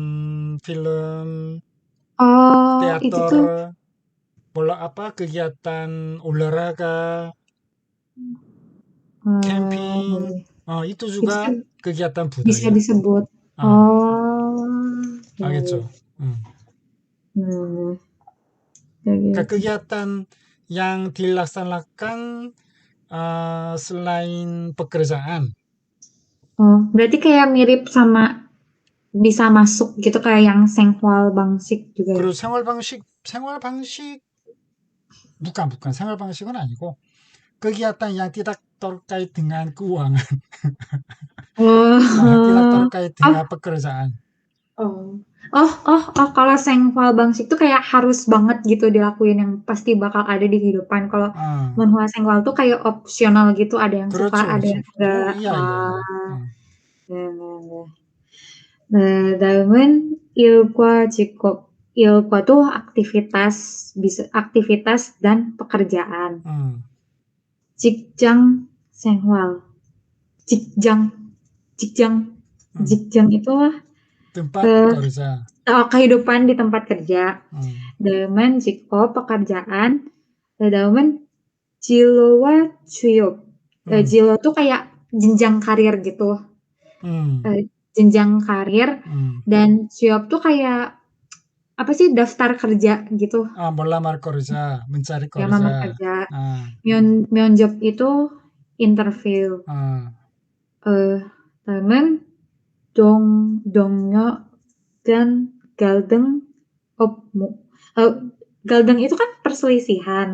film, Oh, itu teater, tuh kegiatan olahraga, camping, boleh. itu Itu juga tuh kegiatan bisa budaya. disebut. 아, Oh, ya, ya. 알겠죠? Kayak 그러니까 gitu. kegiatan yang dilaksanakan selain pekerjaan. Oh, berarti kayak mirip sama bisa masuk gitu kayak yang Senghwal Bangsik juga ya? 그리고 생활 방식, bukan, 생활 방식은 아니고, kegiatan yang tidak terkait dengan keuangan, tidak Oh, terkait oh, dengan pekerjaan. oh, kalau Senghwal Bangsik tuh kayak harus banget gitu dilakuin yang pasti bakal ada di kehidupan. Kalau 어, Menhwa Senghwal tuh kayak opsional gitu, ada yang suka, 그렇죠, ada yang 그렇죠. enggak. iya, iya, iya. Enggak, enggak. Nah, dalam은 일과 직업. 일과 tuh aktivitas dan pekerjaan. 음, 직장 생활. 직장, 직장, 음. 직장 itu tempat eh, kerja. kehidupan di tempat kerja. 음, Dalam은 직업 pekerjaan. Dalam은 진로와 취업. 음, 진로 tuh kayak jenjang karir gitu. 음, Jenjang karir 음. dan 취업 tuh kayak apa sih daftar kerja gitu. 몰라말 kerja, mencari Ya melamar kerja. kerja. 아, Myeonjob itu interview. 아, Eh, Dalam은 동료 dan galdeng opmu. Eh, Galdeng itu kan perselisihan.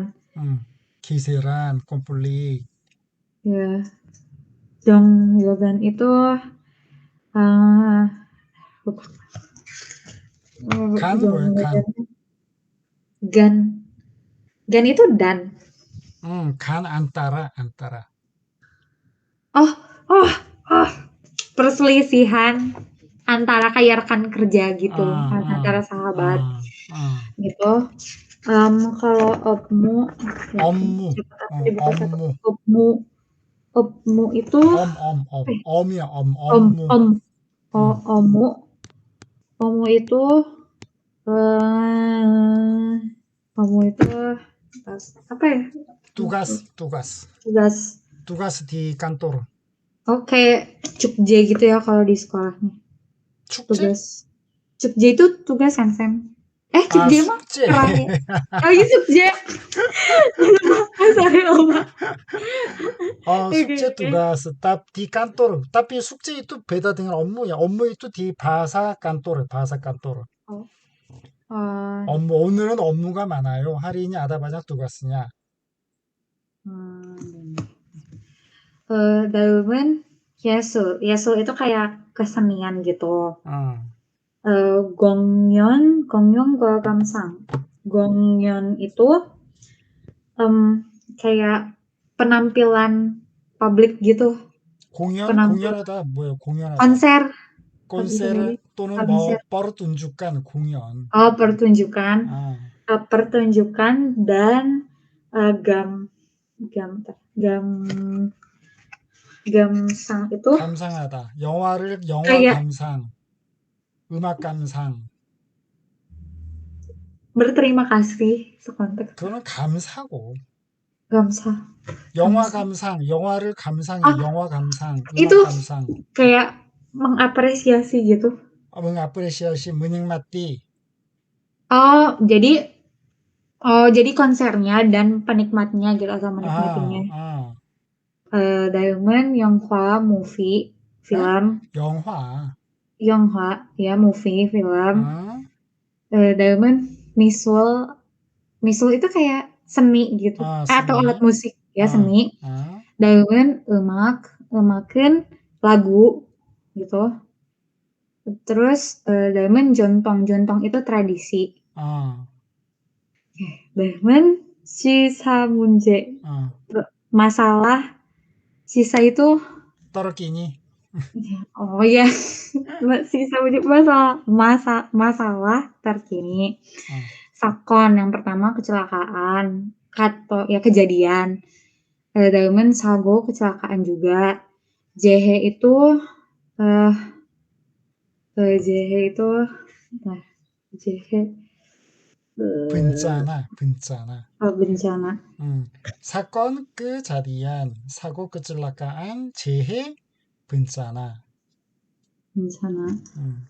기세란, konflik. Ya, 동료 dan itu eh lupa. 간 뭐야, 동료 dan 간. gan. Gan itu dan. 간 antara. Oh, oh, oh. Perselisihan antara kayak rekan kerja 아, gitu, antara 아, sahabat 아. gitu. Kalau opmu, ya, 업무, siapa tahu dibuka satu. 업무. Opmu itu eh, 엄이야, om, 업무. om, oh, 음, omu itu, eh, omu itu apa ya? tugas. Tugas. tugas di kantor. Oke, cukje gitu ya kalau di sekolahnya. 축제? Tugas. Cukje itu tugas kan, Sam? Cukje mah 숙제. kerah ya. Oh iya Cukje. Sorry Oma. Oke, 숙제 oke. tugas di kantor. Tapi 숙제 itu beda dengan 업무야. 업무 itu di bahasa kantor. Oh, oh, 오늘은 업무가 많아요. hari ini ada banyak tugasnya. hmm. Daluman Yesul. Yesul itu kayak kesenian gitu. 어, Gongyon gua gamsang. Gongyon itu em, kayak penampilan publik gitu. Penampilan 공연하다 뭐예요? 공연하다. konser. Kok bisa jadi 콘세르 또는 konser. pertunjukan 공연. Oh, pertunjukan. 아, Pertunjukan dan gam gam gam gamsang itu 감상하다. 영화 kayak 감상, 음악 감상. berterima kasih sekonteks 그거는 감사고. gamsa 영화 gamsa 감상, 영화를 감상해. oh 영화 감상, itu 음악 감상. kayak mengapresiasi gitu. mengapresiasi, menikmati. Oh jadi konsernya dan penikmatnya gitu atau menikmatinya. 아, Diamond Yonghwa movie 에? film 영화. Yonghwa ya movie film. 아, Diamond Miswell Miswell itu kayak seni gitu atau alat 스니. musik ya 아, seni. 아, Daeun emakeun lagu gitu. Terus daeun jontong itu tradisi. 아, Daeun sisa 문제 아. masalah sisa itu 떨어끼니. oh ya sisa 문제 masalah terkini. 아, Sakon yang pertama kecelakaan atau ya kejadian. Daeun sago kecelakaan juga. Jehe itu eh JH itu nah JH bencana. bencana 사건 kejadian, 사고 kecelakaan, 재해, bencana. 음,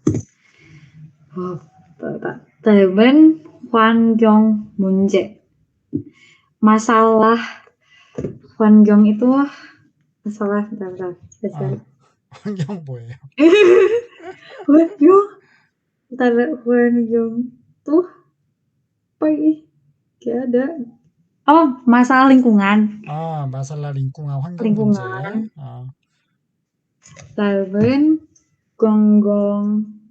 oh, Temen 환경 문제 masalah 환경 itu salah, bentar, saya cari. 환경 뭐예요? 환경, bentar, 환경 tuh apa ini? Kayak ada. Oh, masalah lingkungan. 마살라 링꿍아 환경 문제. Lingkungan. Lalu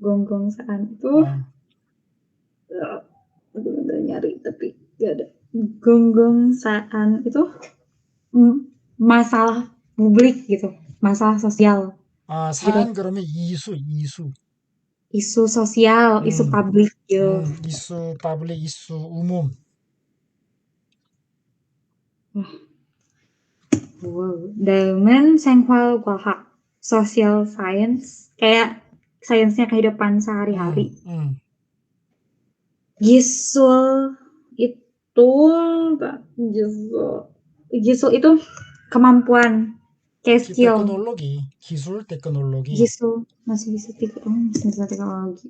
gonggong-saan itu aduh, udah nyari tapi gak ada. Gonggongsaan itu masalah publik gitu, masalah sosial. 사안 그러면 이수. Isu sosial, isu publik gitu. 이수 public, 이수 umum. Wow. Dalam senkwal kwalhak social science kayak sainsnya kehidupan sehari-hari. Gisul itu gisul itu kemampuan kayak skill. 기술 teknologi. Gisul masih bisa teknologi.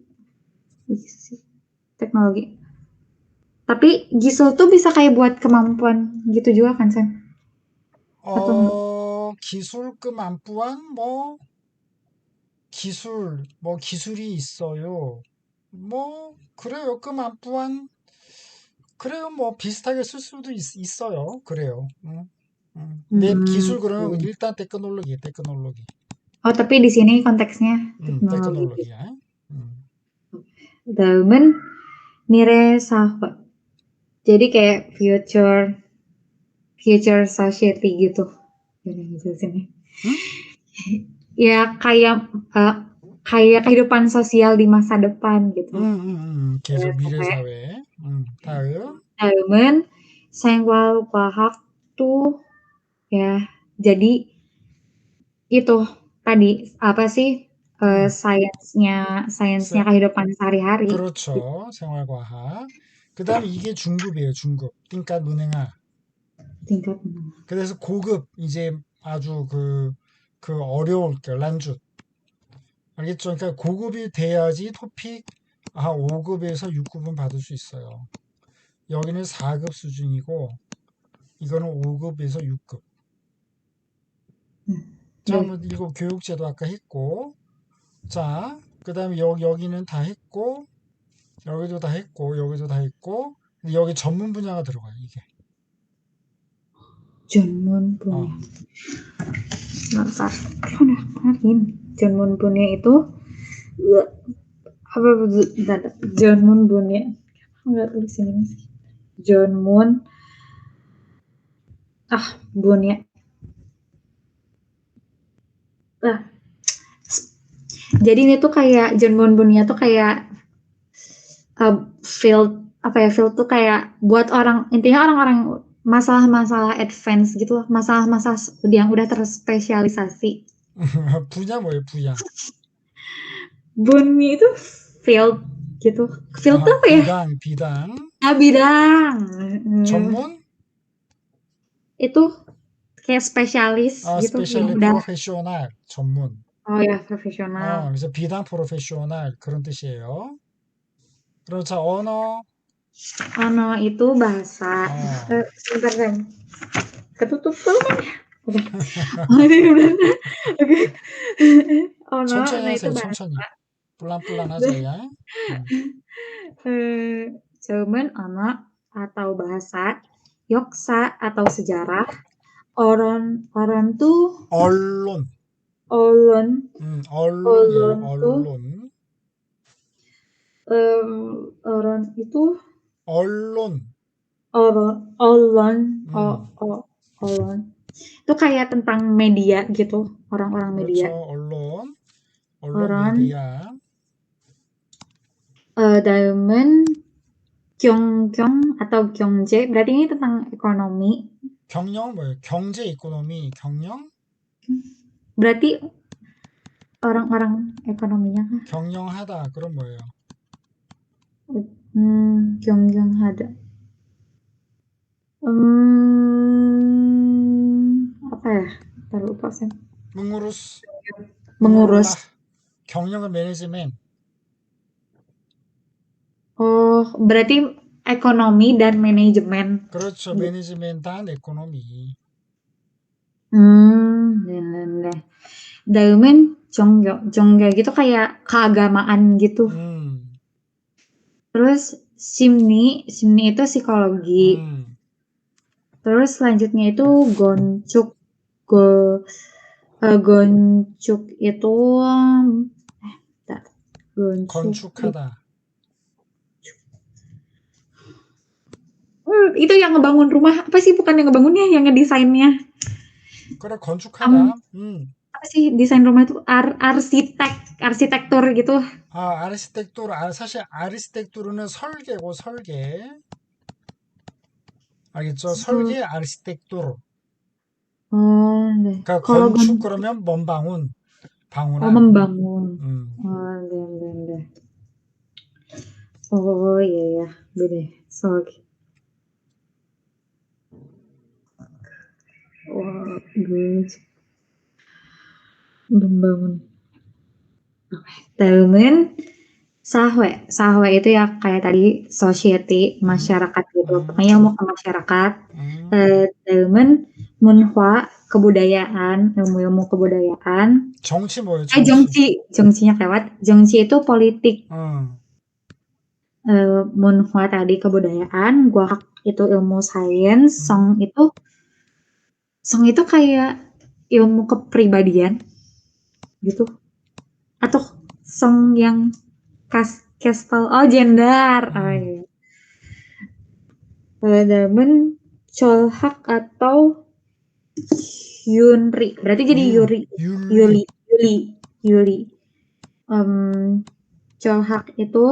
Teknologi. Tapi gisul tuh bisa kayak buat kemampuan gitu juga kan, Sam? 기술 kemampuan 기술이 있어요. 그래요. kemampuan 그래요. 비슷하게 쓸 수도 있어요. 그래요. 근데 기술 그러면 일단 테크놀로기. Oh, tapi di sini konteksnya teknologi. Damen nire sahabat. Jadi kayak future society gitu. Sini. Ya kayak kehidupan sosial di masa depan gitu. 계속 미래 사회. 다음. Damen senkwal kwahak tuh ya jadi itu tadi apa sih sainsnya kehidupan sehari-hari. 그렇죠. 생활과학. 그다음에 이게 중급이에요. 중급. 띵까 문행아. tingkat. 그래서 고급 이제 아주 그 어려울 게 란주. 알겠죠? 그러니까 고급이 돼야지 토픽 5급에서 6급은 받을 수 있어요. 여기는 4급 수준이고 이거는 5급에서 6급. 자, 이거 교육제도 아까 했고, 자, 그다음에 여기는 다 했고, 여기도 다 했고, 여기도 다 했고, 여기 전문 분야가 들어가요. 이게. 전문 분야. 전문 분야 itu apa 전문 분야? Enggak tulis ini sih. 전문 분야. Jadi ini tuh kayak 전문 분야 tuh kayak field tuh kayak buat intinya orang-orang masalah-masalah advance gitu loh, masalah-masalah yang udah terspesialisasi. 분야 뭐예요, 분야? Bunyi itu field gitu. Field tuh apa ya? bidang. Bidang. 전문? Itu kayak spesialis gitu. 스페셜리 프로페셔널, 전문. Oh ya, profesional. 그래서 비단 프로페셔널 그런 뜻이에요. 그럼 자, 언어 itu bahasa. Sebentar, Sam. Ketutup tuh kan ya? Oke. 천천히 하세요, 천천히. 뿔랑뿔랑 하세요. Cuman atau bahasa, 역사 atau sejarah, orang tuh 언론. 언론이에요, 언론. orang itu 언론. itu kayak tentang media gitu, orang-orang media. 그렇죠, 언론 media. 다음은 경경 atau 경제, berarti ini tentang ekonomi. 경영 뭐예요? 경제 이코노미 경영? berarti orang-orang ekonominya. 경영하다 그럼 뭐예요? 경영하다. apa ya? Lupa sih. mengurus. 경영은 매니지멘. berarti ekonomi dan manajemen. 그렇죠. 매니지멘 단 ekonomi. 네네네. 다음은 종교. 종교 gitu kayak keagamaan gitu. Terus simni itu psikologi. Terus selanjutnya itu gonchuk. Gonchuk itu bentar. Gonchuk 건축하다. itu yang ngebangun rumah. Apa sih, bukan yang ngebangunnya, yang ngedesainnya. 그래, 건축하다. Apa sih desain rumah itu? Arsitektur gitu. 아르시텍토르. 사실 아르시텍토르는 설계고, 설계. 알겠죠? 설계, 아르시텍토르. 네. 그러니까 Kalau 건축 그러면 먼방운, 방운한. membangun. 네. Oh iya ya, bener. Sorry. Good. Membangun. Dalamnya sahwe itu ya kayak tadi society, masyarakat gitu. Pokoknya mau ke masyarakat. Dalamnya munhwa, kebudayaan, ilmu kebudayaan. 정치 뭐예요? 정치nya lewat. 정치 itu politik. Munhwa tadi kebudayaan, guahak itu ilmu sains, song itu kayak ilmu kepribadian gitu. Atau song yang Kaspal, gender. Iya. Damen Cholhak atau Yunri. Berarti jadi Yuli. Cholhak itu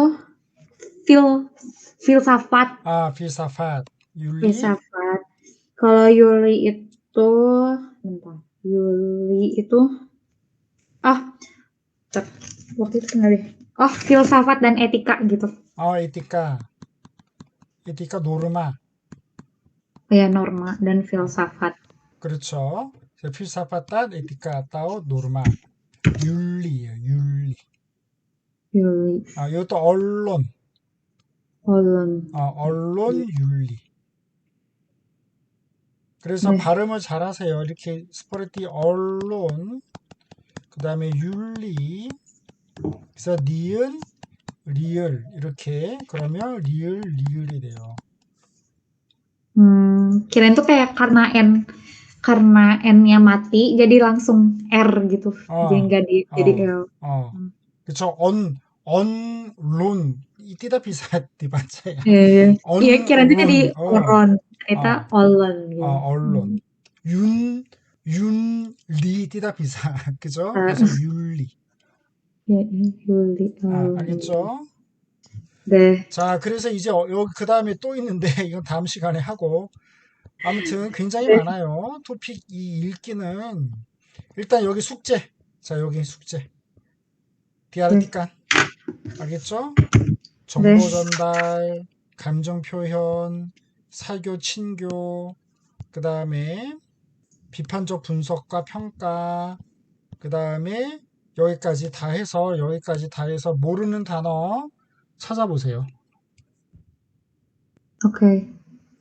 filsafat. filsafat. Filsafat. Kalau Yuli itu, bentar. Yuli itu, waktu itu kenal deh. Filsafat dan etika gitu. 에티카. 에티카 노르마. Ya, norma dan filsafat. 그렇죠. 필사파 딴 에티카 따오 노르마. 윤리예요. 윤리. 이것도 언론. 언론 윤리. 그래서 네. 발음을 잘하세요. 이렇게 스포레티 언론, 그 다음에 윤리, 그래서 니은, 리을 이렇게 그러면 리을이 돼요. Kirain tuh kayak karena N-nya mati jadi langsung R gitu. Jadi nggak jadi L. 그쵸. 언론 tidak bisa dibaca ya. Iya, kirain tuh jadi oron. Ternyata olon gitu. 언론. 윤리 tidak bisa. 그죠? 그래서 윤리. 윤리. 알겠죠? 네. 자, 그래서 이제 여기 그 다음에 또 있는데 이건 다음 시간에 하고 아무튼 굉장히 많아요. 토픽 이 읽기는 일단 여기 숙제. 자, 여기 숙제. 디아르티칸. 알겠죠? 정보 전달, 감정 표현, 사교, 친교, 그 다음에 비판적 분석과 평가, 그 다음에 여기까지 다 해서 모르는 단어 찾아보세요. Oke.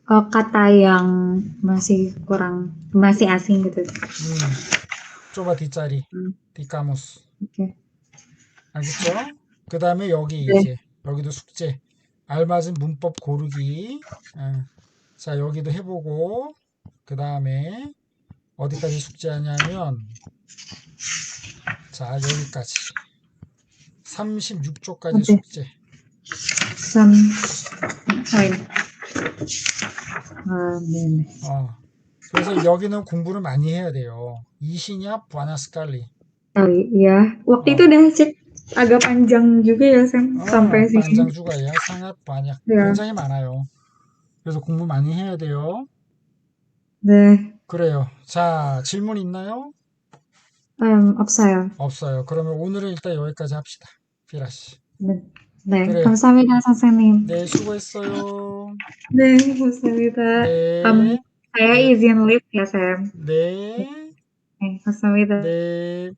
Kata yang masih asing gitu. 좁아 뒷자리, 뒷가무스. 오케이. 알겠죠? 그 다음에 여기 이제 여기도 숙제. 알맞은 문법 고르기. 자, 여기도 해보고 그 다음에 어디까지 숙제하냐면 자, 여기까지 36쪽까지 숙제. 네네. 그래서 여기는 공부를 많이 해야 돼요. 이시냐 바나스칼리. Iya, waktu itu udah cek agak panjang juga ya, Sam, sampai sini. panjang juga ya. 상합, 반약. 굉장히 많아요. 그래서 공부 많이 해야 돼요. 네. 그래요. 자, 질문 있나요? 없어요. 없어요. 그러면 오늘은 일단 여기까지 합시다. 피라 씨. 네, 그래요. 감사합니다, 선생님. 네, 수고했어요. 네, 감사합니다. 네. saya izin live ya, Sam. 네. 감사합니다. 네.